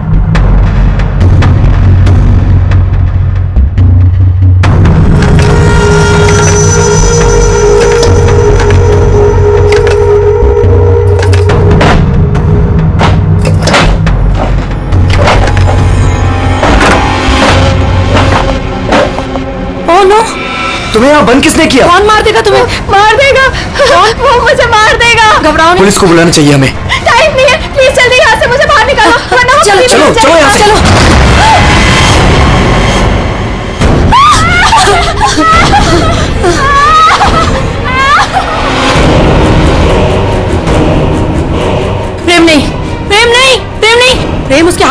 तुम्हें यहाँ बंद किसने किया? कौन मार देगा तुम्हें? मार देगा। वो मुझे मार देगा। घबराओ नहीं। पुलिस को बुलाना चाहिए हमें। टाइम नहीं है, प्लीज जल्दी यहाँ से मुझे बाहर निकालो। चलो चलो चलो यहाँ से। प्रेम नहीं, प्रेम नहीं, प्रेम नहीं।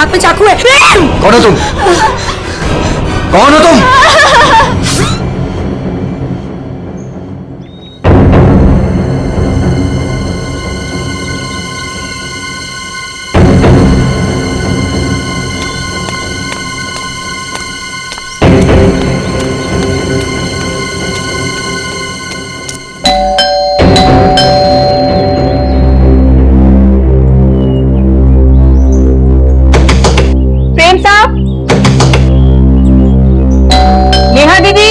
हाथ में चाकू है। प्रेम! कौन हो तुम? कौन हो तुम? प्रेम साहब, नेहा दीदी।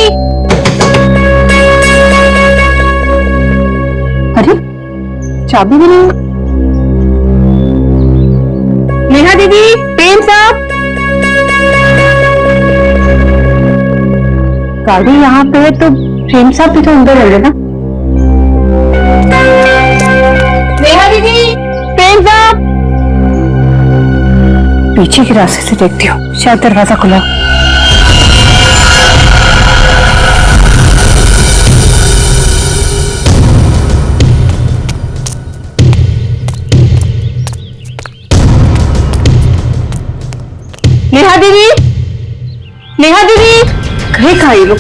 अरे चाबी भी नहीं। नेहा दीदी, प्रेम साहब। गाड़ी यहाँ पे है तो प्रेम साहब भी तो अंदर होंगे ना। नेहा दीदी, प्रेम साहब। पीछे के रास्ते से देखती हूँ, शायद दरवाजा खुला। नेहा दीदी, नेहा दीदी, कहीं कहाँ ये लोग?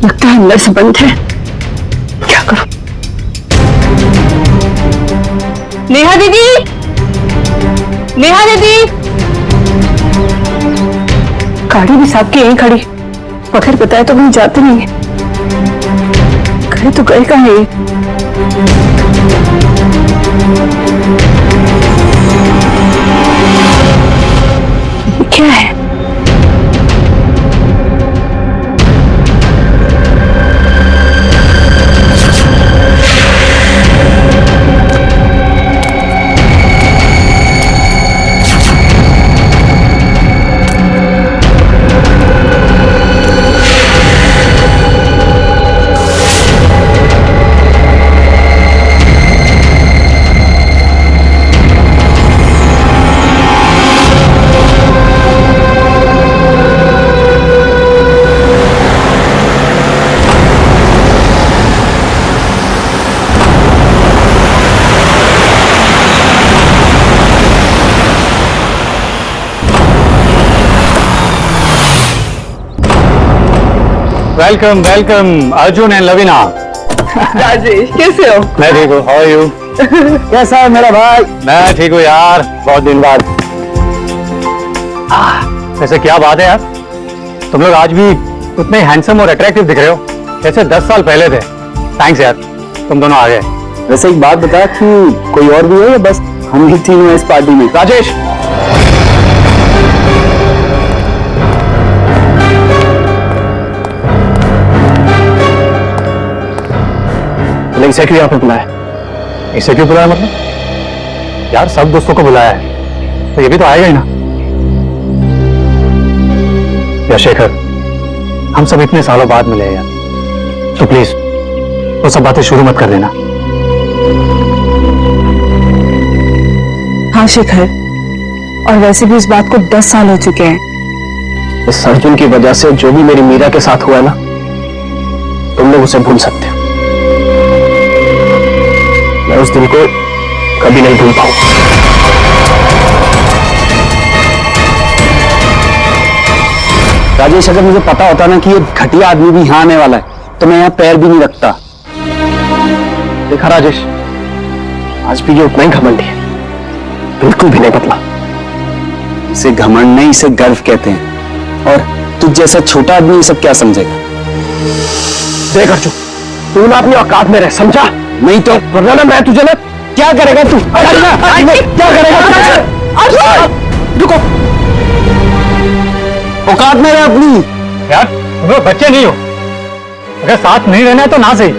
लगता है अंदर से बंद है। क्या करूं? नेहा दीदी, नेहा दीदी। गाड़ी भी साहब की यहीं खड़ी, बगैर बताए तो कहीं जाते नहीं है। गए तो गए कहाँ है? क्या है? Welcome welcome Arjun and Lavina. Rajesh, कैसे हो? मैं ठीक हूँ, हाउ आर यू? कैसा है मेरा भाई? मैं ठीक हूँ यार, बहुत दिन बाद। वैसे क्या बात है यार, तुम लोग आज भी उतने हैंडसम और अट्रैक्टिव दिख रहे हो जैसे 10 साल पहले थे। थैंक्स यार, तुम दोनों आ गए। वैसे एक बात बता कि कोई और भी है या बस हम ही तीनों हैं इस पार्टी में? राजेश, इसे क्यों यहाँ पे बुलाया? इसे क्यों बुलाया मतलब? यार सब दोस्तों को बुलाया है तो ये भी तो आएगा ही ना। या शेखर, हम सब इतने सालों बाद मिले यार, तो प्लीज वो सब बातें शुरू मत कर देना। हाँ शेखर, और वैसे भी इस बात को 10 साल हो चुके हैं। इस अर्जुन की वजह से जो भी मेरी मीरा के साथ हुआ है ना, तुम लोग उसे भूल सकते हो। मैं उस दिन को कभी नहीं भूल पाऊंगा। राजेश, अगर मुझे पता होता ना कि ये घटिया आदमी भी यहाँ आने वाला है तो मैं यहाँ पैर भी नहीं रखता। देखा राजेश, आज भी ये उतना ही घमंडी है, बिल्कुल भी नहीं बदला। इसे घमंड नहीं, इसे गर्व कहते हैं। और तुझ जैसा छोटा आदमी ये सब क्या समझेगा? देख अर्जुन, तू ना अपनी औकात में रह, समझा? नहीं तो वरना ना मैं तुझे ना क्या करेगा तू? क्या करेगा? रुको, औकात में रह अपनी। यार तुम लोग बच्चे नहीं हो, अगर साथ नहीं रहना है तो ना सही,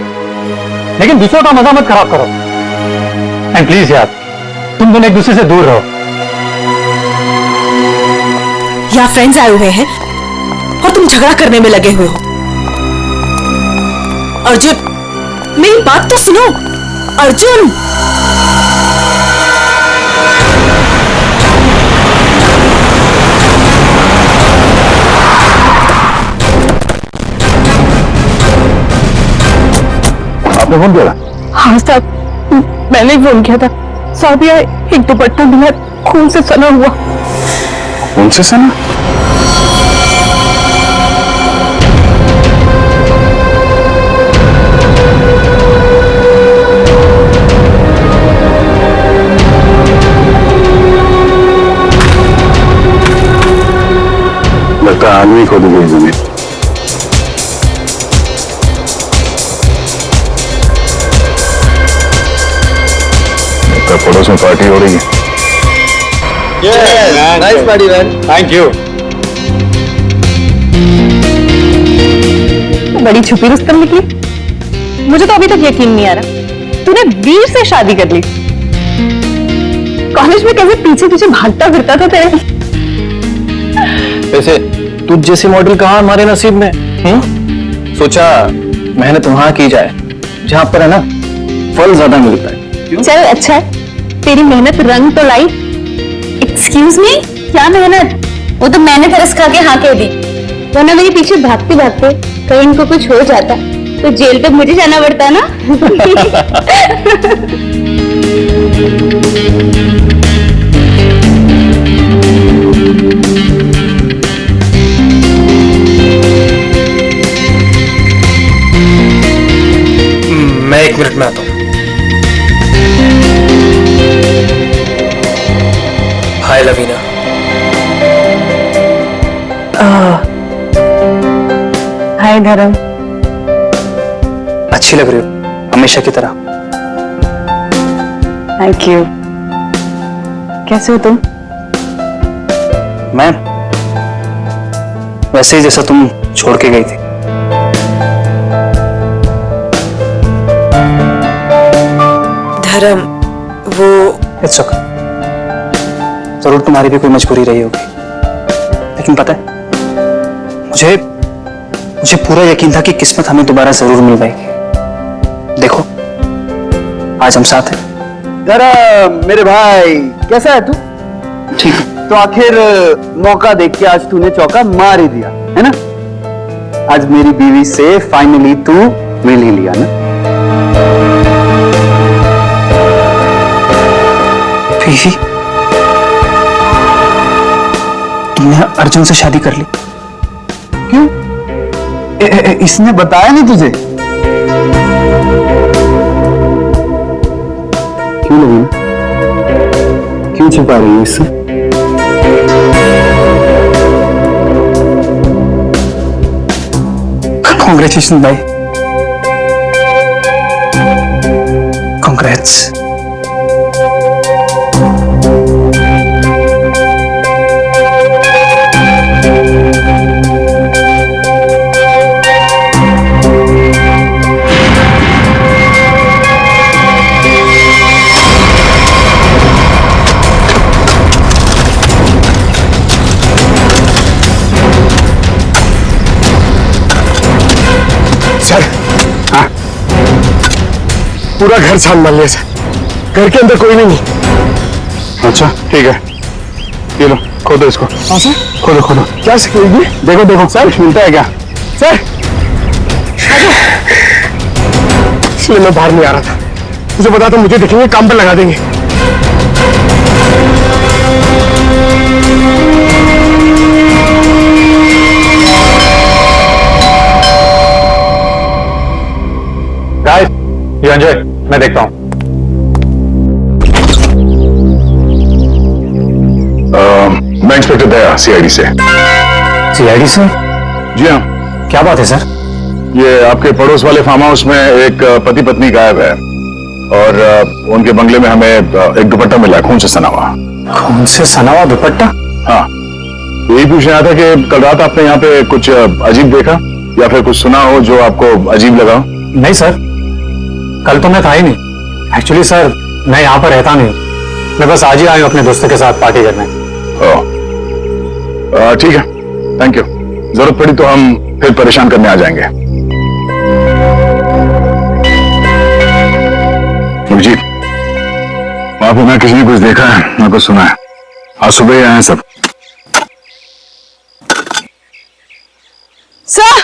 लेकिन दूसरों का मजा मत खराब करो। एंड प्लीज यार, तुम दोनों एक दूसरे से दूर रहो। यहाँ फ्रेंड्स आए हुए हैं और तुम झगड़ा करने में लगे हुए हो। अर्जुन, मेरी बात तो सुनो। अर्जुन, आपने फोन किया? हाँ साहब, मैंने ही फोन किया था। सादिया एक दुपट्टा मिला, खून से सना हुआ। कौन से सना? लगता है आदमी खोद गई जमीन। पड़ोस में पार्टी हो रही है। Nice party man. Thank you. बड़ी छुपी रुस्तम निकली। मुझे तो अभी तक यकीन नहीं आ रहा तूने वीर से शादी कर ली। कॉलेज में कैसे पीछे पीछे भागता फिरता था तेरे। वैसे तुझ जैसी मॉडल कहाँ हमारे नसीब में? सोचा मेहनत वहां की जाए जहां पर है ना फल ज्यादा मिलता है। चल अच्छा है, तेरी मेहनत रंग तो लाई। एक्सक्यूज मी, क्या मेहनत? वो तो मैंने तरस खा के हाँ कह दी, वरना मेरे पीछे भागते भागते कहीं इनको कुछ हो जाता तो जेल तक मुझे जाना पड़ता ना। मैं 1 मिनट में आता हूँ। हाय लवीना। हाय धर्म। अच्छी लग रही हो हमेशा की तरह। Thank you. कैसे हो तुम? मैं वैसे ही जैसा तुम छोड़ के गई थी। धर्म वो इट्स ओके। जरूर तुम्हारी भी कोई मजबूरी रही होगी, लेकिन पता है मुझे मुझे पूरा यकीन था कि किस्मत हमें दोबारा जरूर मिल पाएगी। देखो आज हम साथ हैं। जरा मेरे भाई, कैसा है तू? ठीक। तो आखिर मौका देख के आज तूने चौका मार ही दिया है ना। आज मेरी बीवी से फाइनली तू मिल ही लिया ना। बीवी? तुमने अर्जुन से शादी कर ली? क्यों? इसने बताया नहीं तुझे? क्यों लगी? क्यों छुपा रही है इससे? कॉन्ग्रेचुलेशन भाई। कॉन्ग्रेट्स। सर, हाँ, पूरा घर छान मार लिया सर। घर के अंदर कोई नहीं। अच्छा ठीक है, ये लो खोदो इसको। हाँ सर। खोदो खोदो। क्या सिखाएगी? देखो देखो सर, कुछ मिलता है क्या? सर इसलिए मैं बाहर नहीं आ रहा था। मुझे पता था मुझे दिखेंगे काम पर लगा देंगे। गाइस, यू एंजॉय, मैं देखता हूं। मैं इंस्पेक्टर दया, सीआईडी से। सीआईडी से? जी हाँ। क्या बात है सर? ये आपके पड़ोस वाले फार्म हाउस में एक पति पत्नी गायब है और उनके बंगले में हमें एक दुपट्टा मिला है, खून से सना हुआ। खून से सना हुआ दुपट्टा? हाँ, यही पूछना आया था कि कल रात आपने यहाँ पे कुछ अजीब देखा या फिर कुछ सुना हो जो आपको अजीब लगा? नहीं सर, कल तो मैं था ही नहीं। एक्चुअली सर, मैं यहाँ पर रहता नहीं, मैं बस आज ही आया हूँ अपने दोस्तों के साथ पार्टी करने। ठीक है, थैंक यू। जरूरत पड़ी तो हम फिर परेशान करने आ जाएंगे। जी, वहां पे ना किसी ने कुछ देखा है ना कुछ सुना है। आज सुबह ही आए हैं सब। सर,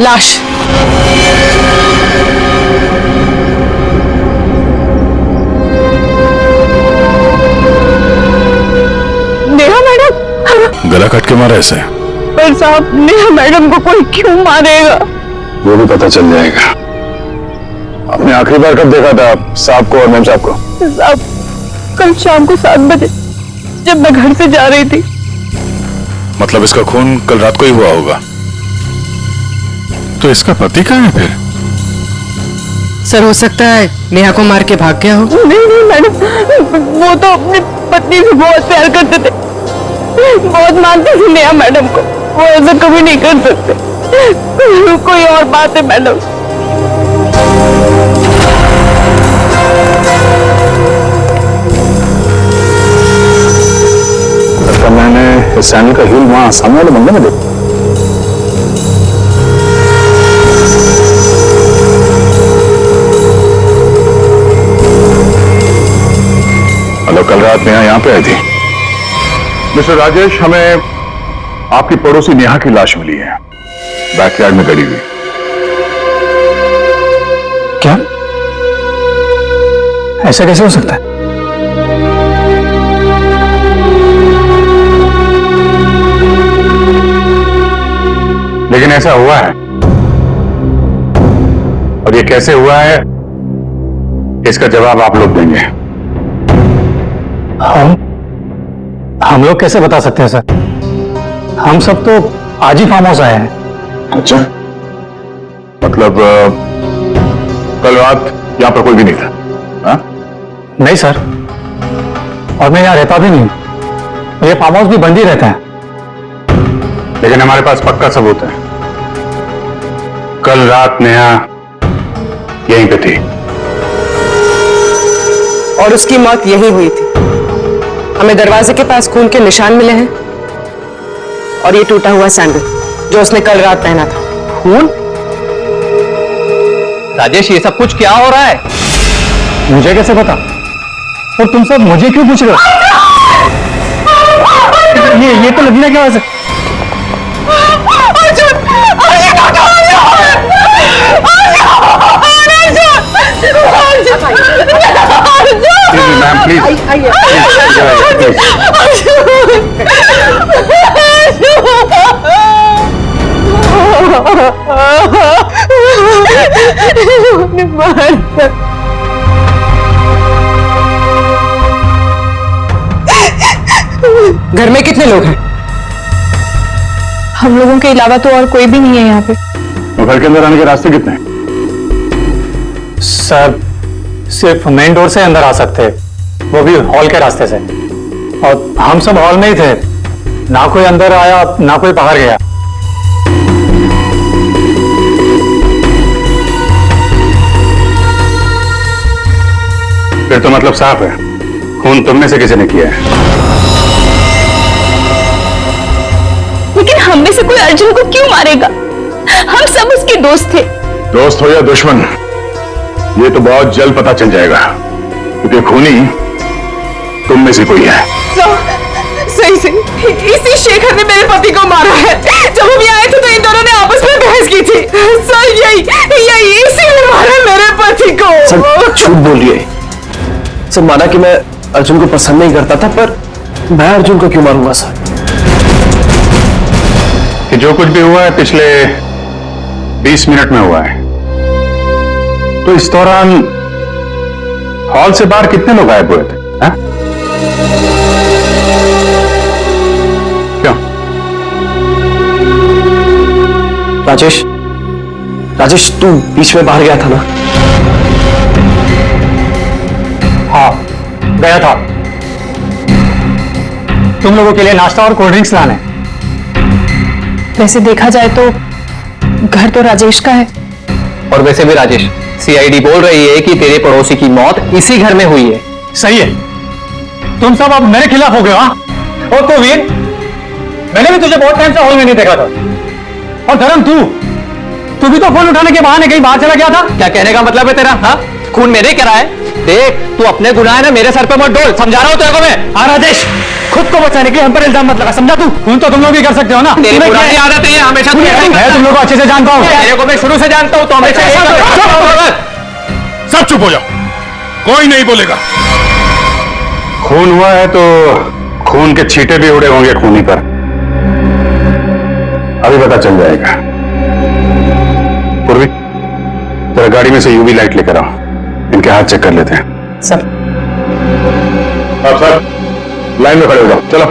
लाश। गला काट के मारा ऐसे? पर साहब, नेहा मैडम को कोई क्यों मारेगा? वो भी पता चल जाएगा। आपने आखिरी बार कब देखा था साहब को और मैम साहब को? साहब, कल शाम को 7 बजे जब मैं घर से जा रही थी। मतलब इसका खून कल रात को ही हुआ होगा। तो इसका पति कहाँ है फिर? सर, हो सकता है नेहा को मार के भाग गया हो। नहीं मैडम, वो तो अपनी पत्नी से बहुत प्यार करते थे, बहुत मानते थे नेहा मैडम को। वो ऐसा कभी नहीं कर सकते। कोई और बात है मैडम। तो मैंने सैंडल का हील वहां सामने वाले बंदे में देखा। हेलो, कल रात नेहा यहाँ पे आई थी। मिस्टर राजेश, हमें आपकी पड़ोसी नेहा की लाश मिली है, बैकयार्ड में गड़ी हुई। क्या? ऐसा कैसे हो सकता है? लेकिन ऐसा हुआ है, और ये कैसे हुआ है इसका जवाब आप लोग देंगे। हम लोग कैसे बता सकते हैं सर? हम सब तो आज ही फार्म हाउस आए हैं। अच्छा, मतलब कल रात यहां पर कोई भी नहीं था? हा? नहीं सर, और मैं यहाँ रहता भी नहीं। ये फार्म हाउस भी बंद ही रहता है। लेकिन हमारे पास पक्का सबूत है, कल रात नेहा यहीं पे थी और उसकी मौत यही हुई थी। हमें दरवाजे के पास खून के निशान मिले हैं और ये टूटा हुआ सैंडल जो उसने कल रात पहना था। खून? राजेश, ये सब कुछ क्या हो रहा है? मुझे कैसे पता? और तुम सब मुझे क्यों पूछ रहे हो? ये तो लगना क्या वैसे? मैम प्लीज, घर में कितने लोग हैं? हम लोगों के अलावा तो और कोई भी नहीं है यहाँ पे। घर के अंदर आने के रास्ते कितने हैं? सर, सिर्फ मेन डोर से अंदर आ सकते हैं, वो भी हॉल के रास्ते से। और हम सब हॉल में ही थे, ना कोई अंदर आया ना कोई बाहर गया। फिर तो मतलब साफ है, खून तुम में से किसी ने किया है। लेकिन हम में से कोई अर्जुन को क्यों मारेगा? हम सब उसके दोस्त थे। दोस्त हो या दुश्मन, ये तो बहुत जल्द पता चल जाएगा, क्योंकि खूनी तुम में से कोई है। सही इसी शेखर ने मेरे पति को मारा है। जब हम यहाँ आए थे तो इन दोनों ने आपस में बहस की थी। सर, यही इसी ने मारा मेरे पति को। सर, झूठ बोल रही है। सर, माना कि मैं अर्जुन को पसंद नहीं करता था, पर मैं अर्जुन को क्यों मारूंगा सर? कि जो कुछ भी हुआ है पिछले 20 मिनट में हुआ है। तो इस दौरान हॉल से बाहर कितने लोग गायब हुए थे? हा? क्यों? राजेश, तू बीच में बाहर गया था ना? हाँ, गया था। तुम लोगों के लिए नाश्ता और कोल्ड ड्रिंक्स लाने। वैसे देखा जाए तो घर तो राजेश का है। और वैसे भी राजेश, सीआईडी बोल रही है कि तेरे पड़ोसी की मौत इसी घर में हुई है। सही है, तुम सब अब मेरे खिलाफ हो गए। हाँ, और तो वीर, मैंने भी तुझे बहुत टाइम से हॉल में नहीं देखा था। और धर्म, तू भी तो फोन उठाने के बहाने कहीं बाहर चला गया था। क्या कहने का मतलब है तेरा? हाँ, खून मेरे करा है। देख, तू अपने गुनाह है ना मेरे सर पे मत डोल, समझा रहा हूं तेरे को मैं। हाँ राजेश, खुद को बचाने के लिए हम पर इल्जाम मत लगा, समझा तू? खून तो तुम लोग भी कर सकते हो ना। तेरी पुरानी आदत है, हमेशा तू ऐसा ही मैं तुम लोग को अच्छे से जानता हूँ। तेरे को मैं शुरू से जानता हूं, तो हमेशा सब चुप हो जाओ, कोई नहीं बोलेगा। खून हुआ है तो खून के छींटे भी उड़े होंगे खूनी पर। पता चल जाएगा। पूर्वी, जरा गाड़ी में से यूवी लाइट लेकर आओ, इनके हाथ चेक कर लेते हैं। सर आप सर लाइन में खड़े हो जाओ, चलो।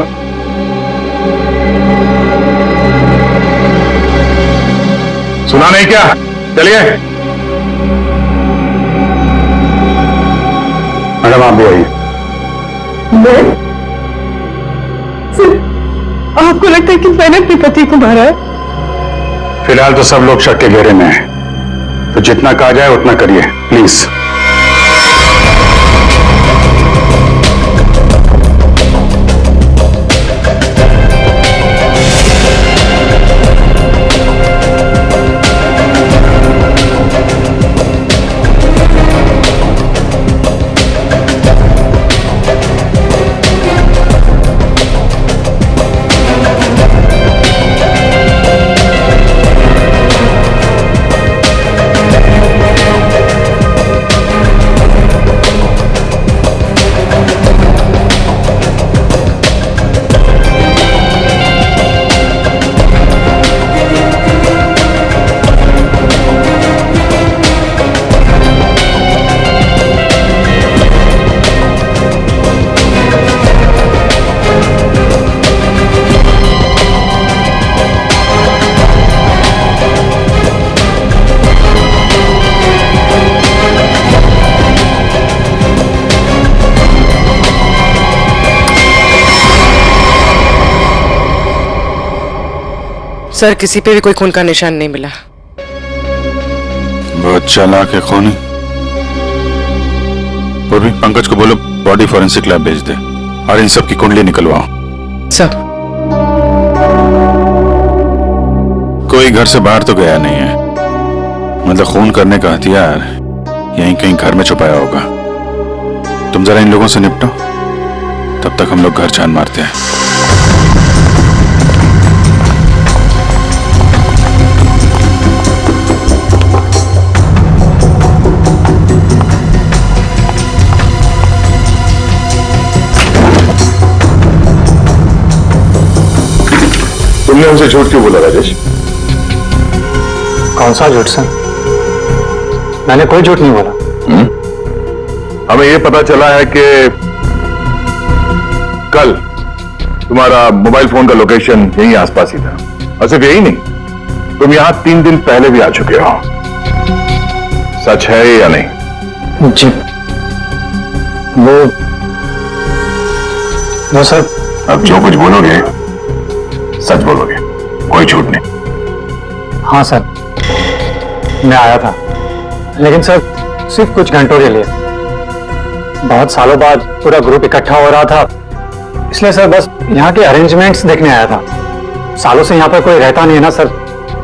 सुना नहीं क्या? चलिए। मैडम आप भी आइए। आपको लगता है कि मैंने अपने पति को मारा है? फिलहाल तो सब लोग शक के घेरे में हैं, तो जितना कहा जाए उतना करिए प्लीज। सर किसी पे भी कोई खून का निशान नहीं मिला। बहुत चालाक है खूनी। पूर्वी, पंकज को बोलो बॉडी फॉरेंसिक लैब भेज दे और इन सब की कुंडली निकलवाओ। सर कोई घर से बाहर तो गया नहीं है, मतलब खून करने का हथियार यहीं कहीं घर में छुपाया होगा। तुम जरा इन लोगों से निपटो, तब तक हम लोग घर छान मारते हैं। तुमने उनसे झूठ क्यों बोला राजेश? कौन सा झूठ सर? मैंने कोई झूठ नहीं बोला। हमें यह पता चला है कि कल तुम्हारा मोबाइल फोन का लोकेशन यहीं आसपास ही था, और सिर्फ यही नहीं, तुम यहां 3 दिन पहले भी आ चुके हो। सच है या नहीं? जी वो सर। अब जो कुछ बोलोगे सच बोलोगे, कोई झूठ नहीं। हाँ सर, मैं आया था, लेकिन सर सिर्फ कुछ घंटों के लिए। बहुत सालों बाद पूरा ग्रुप इकट्ठा हो रहा था, इसलिए सर बस यहाँ के अरेंजमेंट्स देखने आया था। सालों से यहाँ पर कोई रहता नहीं है ना सर,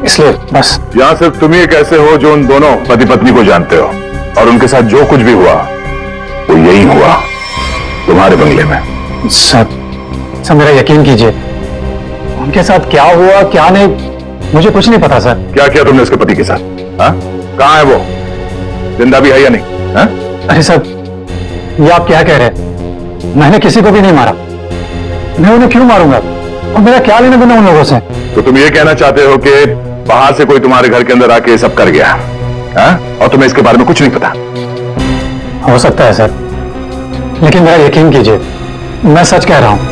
इसलिए बस। यहां सिर्फ तुम ही कैसे हो जो उन दोनों पति पत्नी को जानते हो, और उनके साथ जो कुछ भी हुआ वो यही हुआ, तुम्हारे बंगले में। सर मेरा यकीन कीजिए, उनके साथ क्या हुआ क्या नहीं मुझे कुछ नहीं पता सर। क्या किया तुमने उसके पति के साथ? कहां है वो? जिंदा भी है या नहीं? हा? अरे सर, ये आप क्या कह रहे हैं? मैंने किसी को भी नहीं मारा। मैं उन्हें क्यों मारूंगा? और मेरा क्या लेना देना उन लोगों से? तो तुम ये कहना चाहते हो कि बाहर से कोई तुम्हारे घर के अंदर आके सब कर गया, और तुम्हें इसके बारे में कुछ नहीं पता? हो सकता है सर, लेकिन मेरा यकीन कीजिए, मैं सच कह रहा हूं।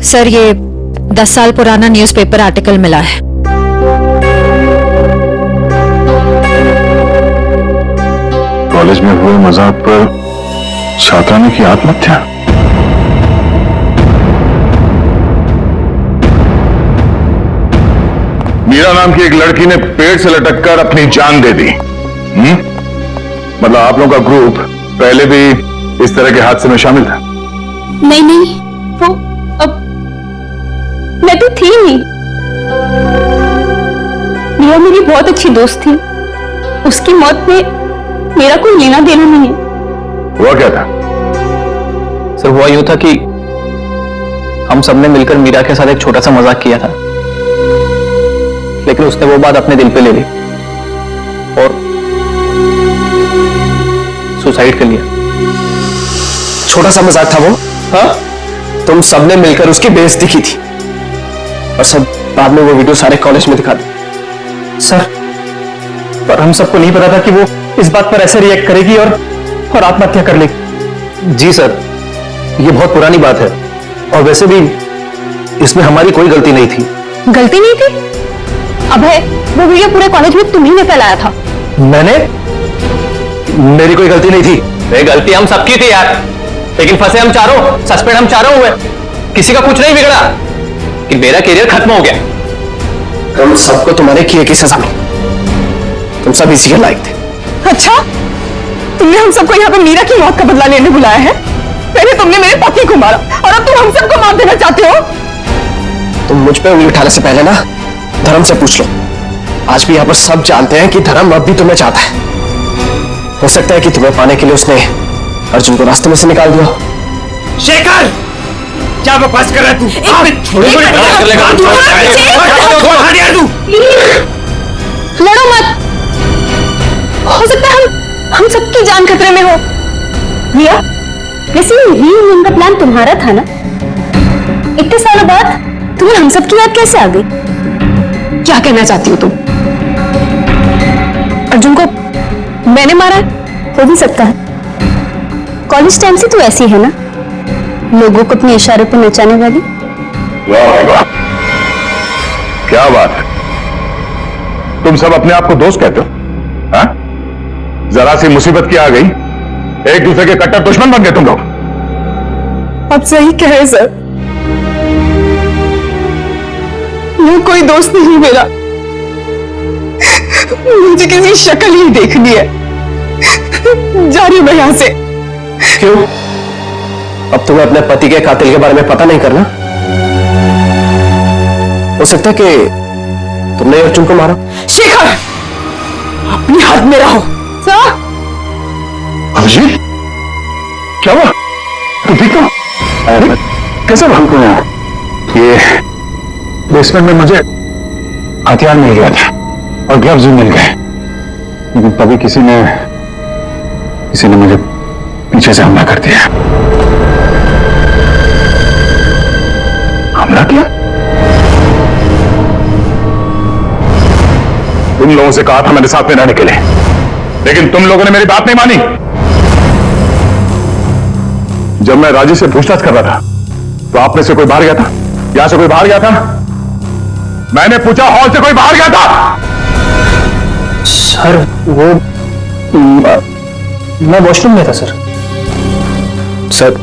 सर ये 10 साल पुराना न्यूज़पेपर आर्टिकल मिला है। कॉलेज में हुए मजाक पर छात्रा ने की आत्महत्या। मीरा नाम की एक लड़की ने पेड़ से लटक कर अपनी जान दे दी। मतलब आप लोगों का ग्रुप पहले भी इस तरह के हादसे में शामिल था? नहीं नहीं, वो अब मैं तो थी नहीं। मीरा मेरी बहुत अच्छी दोस्त थी, उसकी मौत में मेरा कोई लेना देना नहीं है। हुआ क्या था? सर हुआ यूं था कि हम सबने मिलकर मीरा के साथ एक छोटा सा मजाक किया था, लेकिन उसने वो बात अपने दिल पे ले ली और सुसाइड कर लिया। छोटा सा मजाक था वो? हाँ, तुम सबने मिलकर उसकी बेइज्जती की थी और सब बाद में वो वीडियो सारे कॉलेज में दिखा दी। सर, पर हम सबको नहीं पता था कि वो इस बात पर ऐसे रिएक्ट करेगी और आत्महत्या कर लेगी। जी सर, ये बहुत पुरानी बात है और वैसे भी इसमें हमारी कोई गलती नहीं थी। गलती नहीं थी? अभय, वो वीडियो पूरे कॉलेज में तुम्ही ने फैलाया था। मैंने? मेरी कोई गलती नहीं थी। गलती हम सबकी थी यार, लेकिन फंसे हम चारों, सस्पेंड हम चारों हुए। किसी का कुछ नहीं बिगड़ा कि मेरा करियर खत्म हो गया। तुम सबको तुम्हारे किए की सजा मिली, तुम सब इसी के लायक थे। अच्छा, तुमने हम सबको यहाँ पे मीरा की मौत का बदला लेने बुलाया है? पहले तुमने मेरे पति को मारा और अब तुम हम सबको मार देना चाहते हो? तुम मुझ पे उंगली उठाने से पहले ना धर्म से पूछ लो। आज भी यहाँ पर सब जानते हैं कि धर्म अब भी तुम्हें चाहता है। हो सकता है कि तुम्हें पाने के लिए उसने अर्जुन को रास्ते में से निकाल दिया। शेखर, क्या बकवास कर रहा है तू? लड़ो मत, हो सकता है हम सबकी जान खतरे में हो। रिया, वैसे रीयूनियन का प्लान तुम्हारा था ना? इतने सालों बाद तुम्हें हम सबकी याद कैसे आ गई? क्या कहना चाहती हो तुम? अर्जुन को मैंने मारा है? हो भी सकता है। कॉलेज टाइम से तू ऐसी है ना, लोगों को अपने इशारे पर नचाने वाली। वाह वाह, क्या बात है। तुम सब अपने आप को दोस्त कहते हो? हाँ? जरा सी मुसीबत की आ गई, एक दूसरे के कट्टर दुश्मन बन गए तुम लोग। आप सही कह रहे सर, वो कोई दोस्त नहीं मेरा। मुझे किसी शक्ल ही देखनी है। जा रही हूं मैं यहां से। क्यों? अब तुम्हें अपने पति के कातिल के बारे में पता नहीं करना? हो सकता है कि तुमने अर्जुन को मारा। शेखर, अपनी हद में रहो। सर, अभिजीत, क्या हुआ? तुम ठीक हो? अरे कैसे भाग गए यहाँ? ये बेसमेंट में मुझे हथियार मिल गया था और ग्लव्स भी मिल गए, लेकिन तभी किसी ने मुझे पीछे से हमला कर दिया। हमला किया? तुम लोगों से कहा था मेरे साथ में रहने के लिए, लेकिन तुम लोगों ने मेरी बात नहीं मानी। जब मैं राजी से पूछताछ कर रहा था तो आप में से कोई बाहर गया था? यहां से कोई बाहर गया था? मैंने पूछा, हॉल से कोई बाहर गया था? सर वो मैं वॉशरूम में था सर। सर,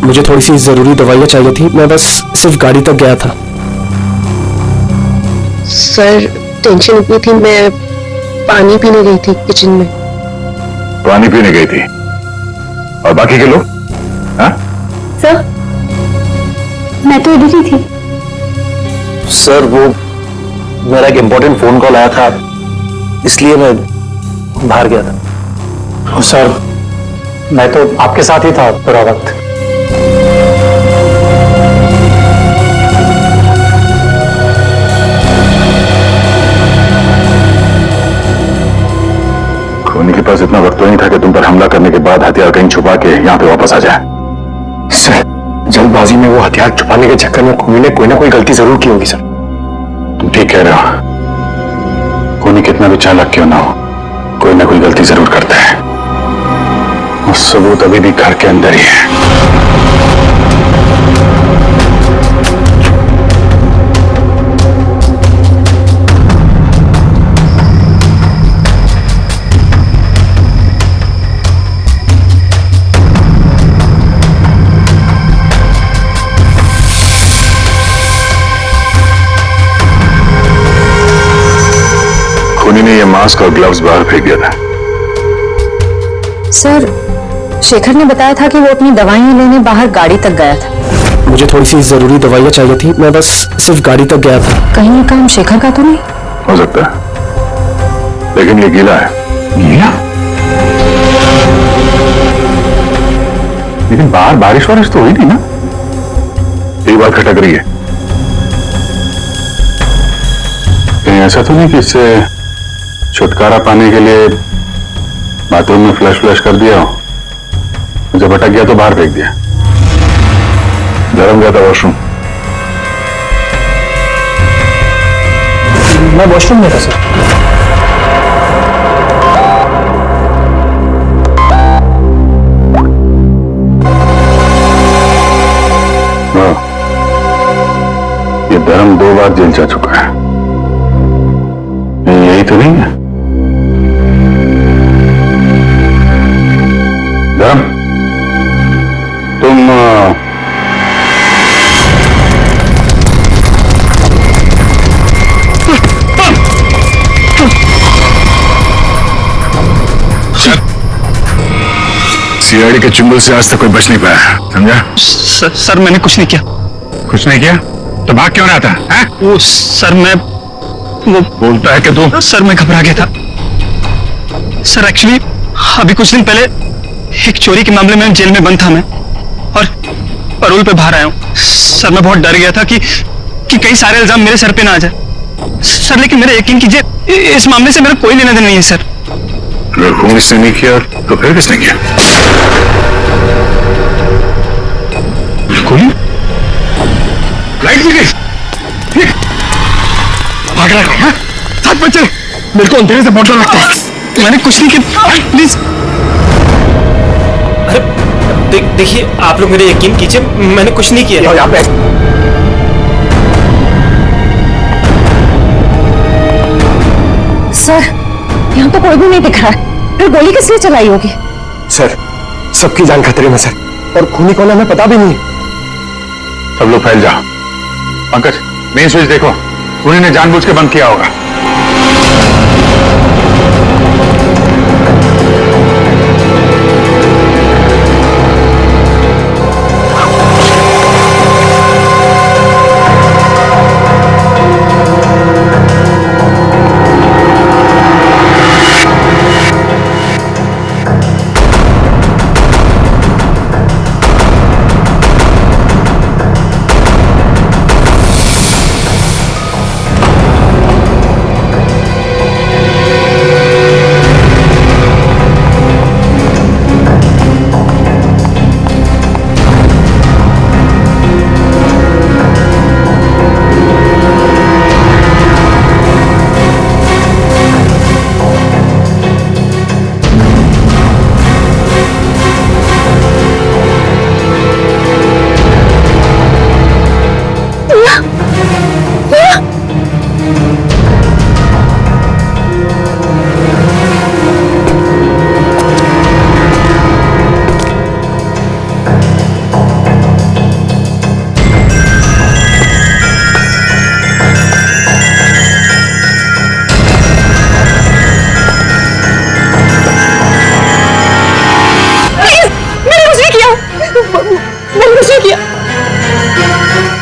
मुझे थोड़ी सी जरूरी दवाइयां चाहिए थी, मैं बस सिर्फ गाड़ी तक गया था। सर, टेंशन इतनी थी, मैं पानी पीने गई थी किचन में। पानी पीने गई थी? और बाकी के लोग? हाँ? सर, मैं तो इधर ही थी। सर, वो मेरा एक इंपॉर्टेंट फोन कॉल आया था, इसलिए मैं बाहर गया था। सर, मैं तो आपके साथ ही था पूरा वक्त। खूनी के पास इतना वक्त तो नहीं था कि तुम पर हमला करने के बाद हथियार कहीं छुपा के यहां पे वापस आ जाए। सर, जल्दबाजी में वो हथियार छुपाने के चक्कर में खूनी ने कोई ना कोई गलती जरूर की होगी। सर, तुम ठीक कह रहे हो। खूनी कितना भी चालाक क्यों ना हो, कोई ना कोई गलती जरूर करता है। और सबूत अभी भी घर के अंदर ही है। रोहिणी ने यह मास्क और ग्लव्स बाहर फेंक दिया था। सर, शेखर ने बताया था कि वो अपनी दवाइयां लेने बाहर गाड़ी तक गया था। मुझे थोड़ी सी जरूरी दवाइयाँ चाहिए थी, मैं बस सिर्फ गाड़ी तक गया था। कहीं ये काम शेखर का तो नहीं? हो सकता है, लेकिन ये गीला है। गीला? लेकिन बाहर बारिश वारिश तो हुई नहीं ना? एक बात खटक रही है। कहीं ऐसा तो नहीं कि इससे छुटकारा पाने के लिए बाथरूम में फ्लश कर दिया हो, जब अटक गया तो बाहर फेंक दिया। धर्म गया था वॉशरूम। मैं वॉशरूम में था सर। ये धर्म 2 बार जेल जा चुका है, यही तो नहीं है? धर्म, तुम सीआईडी के चुंगल से आज तक कोई बच नहीं पाया, समझा? सर मैंने कुछ नहीं किया। कुछ नहीं किया तो भाग क्यों रहा था? है? वो सर मैं वो बोलता है कि तू सर मैं घबरा गया था सर। एक्चुअली अभी कुछ दिन पहले एक चोरी के मामले में जेल में बंद था मैं, और पैरोल पे बाहर आया हूँ सर। मैं बहुत डर गया था कि कई सारे इल्जाम मेरे सर पे ना आ जाए सर। लेकिन मेरा यकीन कीजिए, इस मामले से मेरा कोई लेना देना नहीं है सर। अगर खून इसने नहीं किया तो फिर किसने किया? गोली? लाइट भी गई। भाग रहा है? साथ बच्चे मेरे को अंधेरे से बहुत डर लगता है। मैंने कुछ नहीं किया, प्लीज। अरे देखिए, आप लोग मेरे यकीन कीजिए, मैंने कुछ नहीं किया। यहाँ पे सर, यहाँ तो कोई भी नहीं दिख रहा है, फिर गोली किसने चलाई होगी? सर, सबकी जान खतरे में सर, और खूनी कौन है हमें पता भी नहीं। सब लोग फैल जाओ। पंकज, मेन स्विच देखो, उन्हीं ने जानबूझ के बंद किया होगा।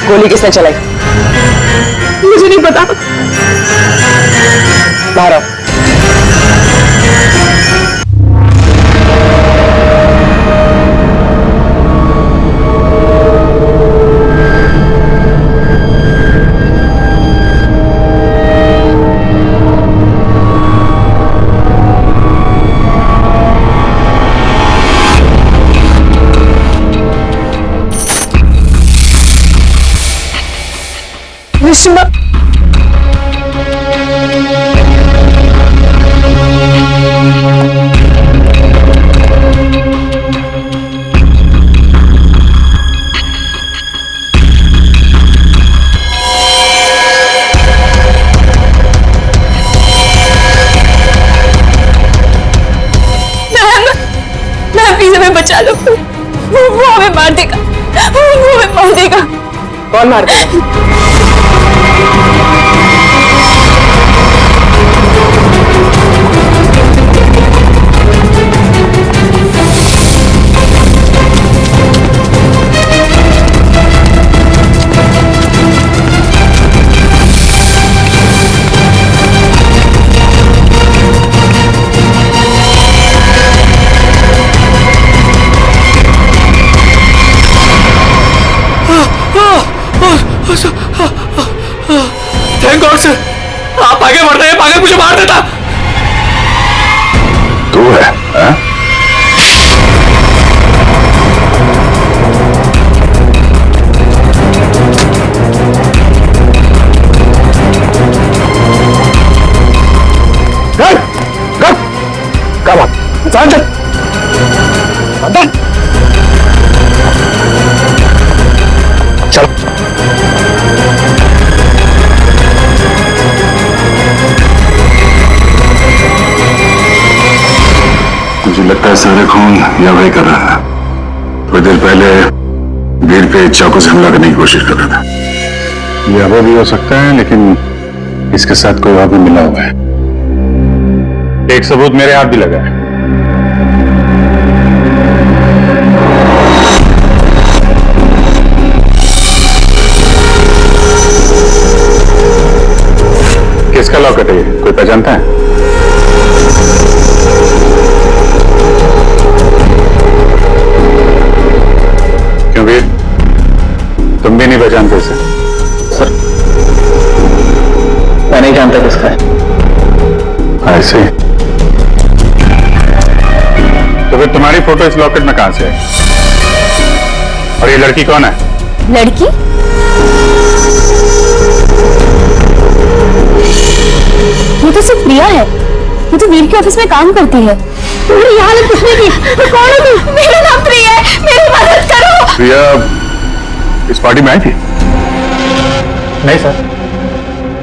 गोली किसने चलाई? मुझे नहीं पता। बाहर आओ। विश्वा, प्लीज हमें बचा लो। वो हमें मार देगा, वो हमें मार देगा। कौन मार देगा? थैंक गॉड सर, आप आगे बढ़ रहे हैं, आगे मुझे मार देता। तू है हा? Come on, Sanjay. Sanjay. चलो। मुझे लगता है सारा खून या वही कर रहा था। थोड़ी देर पहले वीर पे चाकू से हमला करने की कोशिश कर रहा था। यह वो भी हो सकता है, लेकिन इसके साथ कोई और भी मिला हुआ है। एक सबूत मेरे हाथ भी लगा है। किसका लॉकेट है ये? कोई पहचानता है? क्यों वीर, तुम भी नहीं पहचानते इसे? सर, मैं नहीं जानता किसका है। ऐसे तो फिर तुम्हारी फोटो इस लॉकेट में कहां से है? और ये लड़की कौन है? लड़की? ये तो सिर्फ प्रिया है। ये तो वीर के ऑफिस में काम करती है। तुमने यहाँ हालत कुछ नहीं की। मैं कौन हूँ तू? मेरा नाम प्रिया है, मेरी मदद करो। प्रिया इस पार्टी में आई थी? नहीं सर,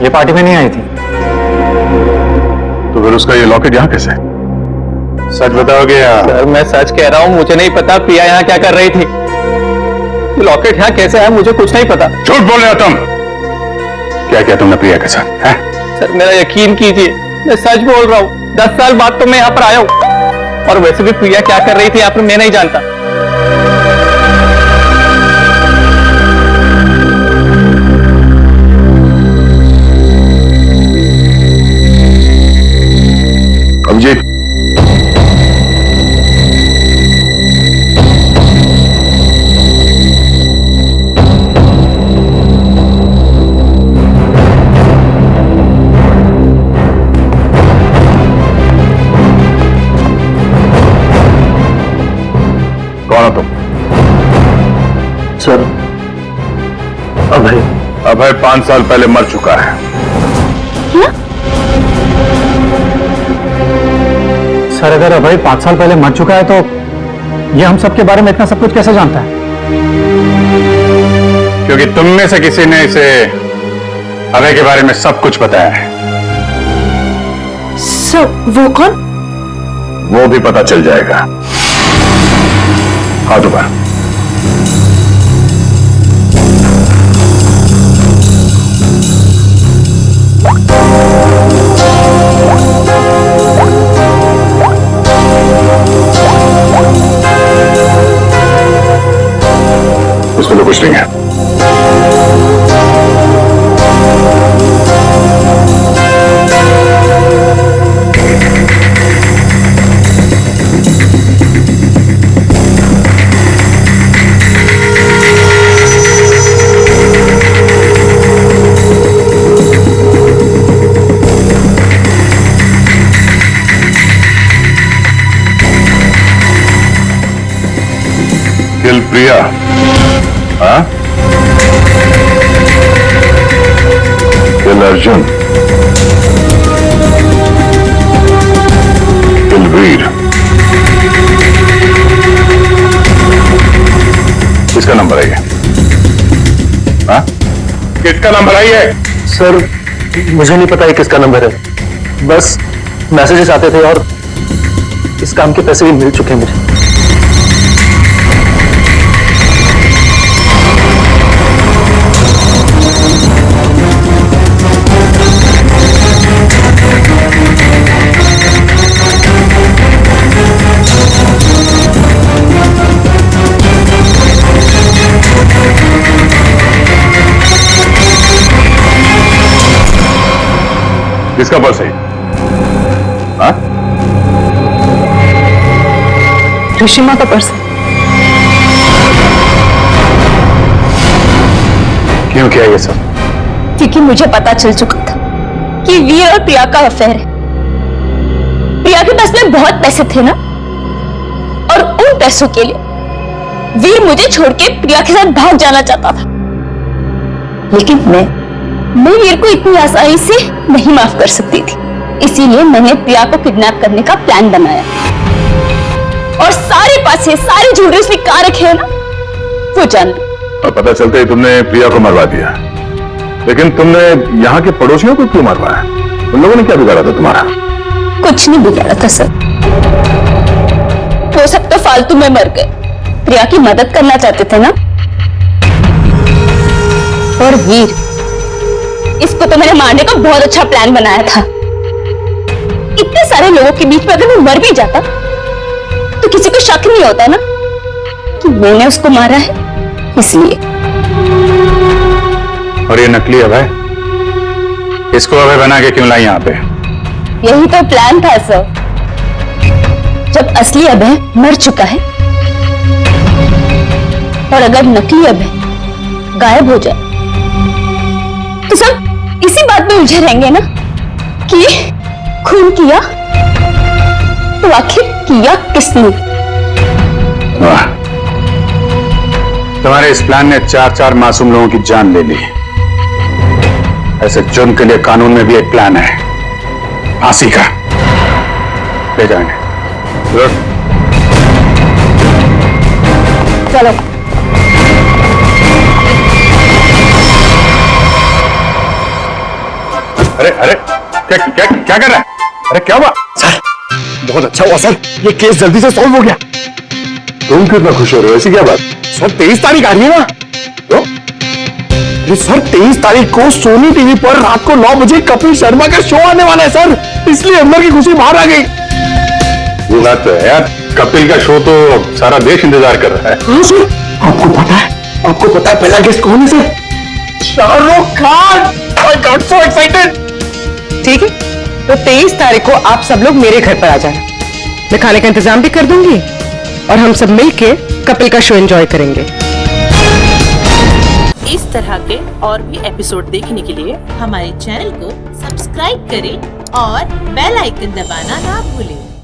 ये पार्टी में नहीं आई थी। तो फिर उसका ये लॉकेट यहाँ कैसे? सच बताओगे या? सर मैं सच कह रहा हूँ, मुझे नहीं पता प्रिया यहाँ क्या कर रही थी। लॉकेट यहाँ कैसे है मुझे कुछ नहीं पता। झूठ बोल रहे हो तुम। क्या किया तुमने प्रिया के साथ है? सर मेरा यकीन कीजिए, मैं सच बोल रहा हूँ। 10 साल बाद तो मैं यहाँ पर आया हूँ, और वैसे भी प्रिया क्या कर रही थी यहाँ पर मैं नहीं जानता। अभिजीत, कौन हो तुम? सर अभय। अभय 5 साल पहले मर चुका है। क्या? सर अगर अभय 5 साल पहले मर चुका है तो ये हम सबके बारे में इतना सब कुछ कैसे जानता है? क्योंकि तुम में से किसी ने इसे अभय के बारे में सब कुछ बताया है। सर वो कौन? वो भी पता चल जाएगा। हाथ ऊपर। उसमें तो कुछ नहीं है। किल प्रिया, हाँ? किल अर्जुन, किल वीर। किसका नंबर है ये? हाँ? किसका नंबर है ये? सर मुझे नहीं पता ये किसका नंबर है, बस मैसेजेस आते थे और इस काम के पैसे भी मिल चुके हैं मुझे। किसका पर्स है? हाँ? ऋषिमा का पर्स। क्यों किया ये सब? क्योंकि मुझे पता चल चुका था कि वीर और प्रिया का अफेयर है। प्रिया के पास में बहुत पैसे थे ना, और उन पैसों के लिए वीर मुझे छोड़ के प्रिया के साथ भाग जाना चाहता था। लेकिन मैं वीर को इतनी आसानी से नहीं माफ कर सकती थी, इसीलिए मैंने प्रिया को किडनैप करने का प्लान बनाया और सारे पैसे, सारे ज्वेलरी उसने कहाँ रखे हैं ना, वो जान ली। और पता चलते ही तुमने प्रिया को मरवा दिया, लेकिन तुमने यहाँ के पड़ोसियों को क्यों मरवाया? उन लोगों ने क्या बिगाड़ा था तुम्हारा? कुछ नहीं बिगाड़ा था सर, वो सब तो फालतू में मर गए। प्रिया की मदद करना चाहते थे ना। और वीर, इसको तो मैंने मारने का बहुत अच्छा प्लान बनाया था। इतने सारे लोगों के बीच में अगर वो मर भी जाता तो किसी को शक नहीं होता ना कि मैंने उसको मारा है, इसलिए। और ये नकली अभय, इसको अभय बना के क्यों लाई यहाँ पे? यही तो प्लान था सर। जब असली अभय मर चुका है और अगर नकली अभय गायब हो जाए तो सब इसी बात में उलझे रहेंगे ना कि खून किया तो आखिर किया किसने? वाह, तुम्हारे इस प्लान ने 4 मासूम लोगों की जान ले ली। ऐसे जुर्म के लिए कानून में भी एक प्लान है, फांसी का। ले जाएंगे। चलो। अरे अरे, क्या क्या क्या कर रहा है? अरे क्या हुआ? सर, बहुत अच्छा हुआ सर, ये केस जल्दी से सॉल्व हो गया। तुम कितना खुश हो रहे हो? ऐसी क्या बात? सर 23 तारीख आ रही है ना? तो? अरे सर 23 तारीख को सोनी टीवी पर रात को 9 बजे कपिल शर्मा का शो आने वाला है सर, इसलिए अंदर की खुशी बाहर आ गई। ये बात तो है यार, कपिल का शो तो सारा देश इंतजार कर रहा है। हाँ सर, आपको पता है पहला गेस्ट कौन है sir? Shahrukh Khan. I got so excited। ठीक है, तो 23 तारीख को आप सब लोग मेरे घर पर आ जाना। मैं खाने का इंतजाम भी कर दूंगी और हम सब मिलके कपिल का शो एंजॉय करेंगे। इस तरह के और भी एपिसोड देखने के लिए हमारे चैनल को सब्सक्राइब करें और बेल आइकन दबाना ना भूलें।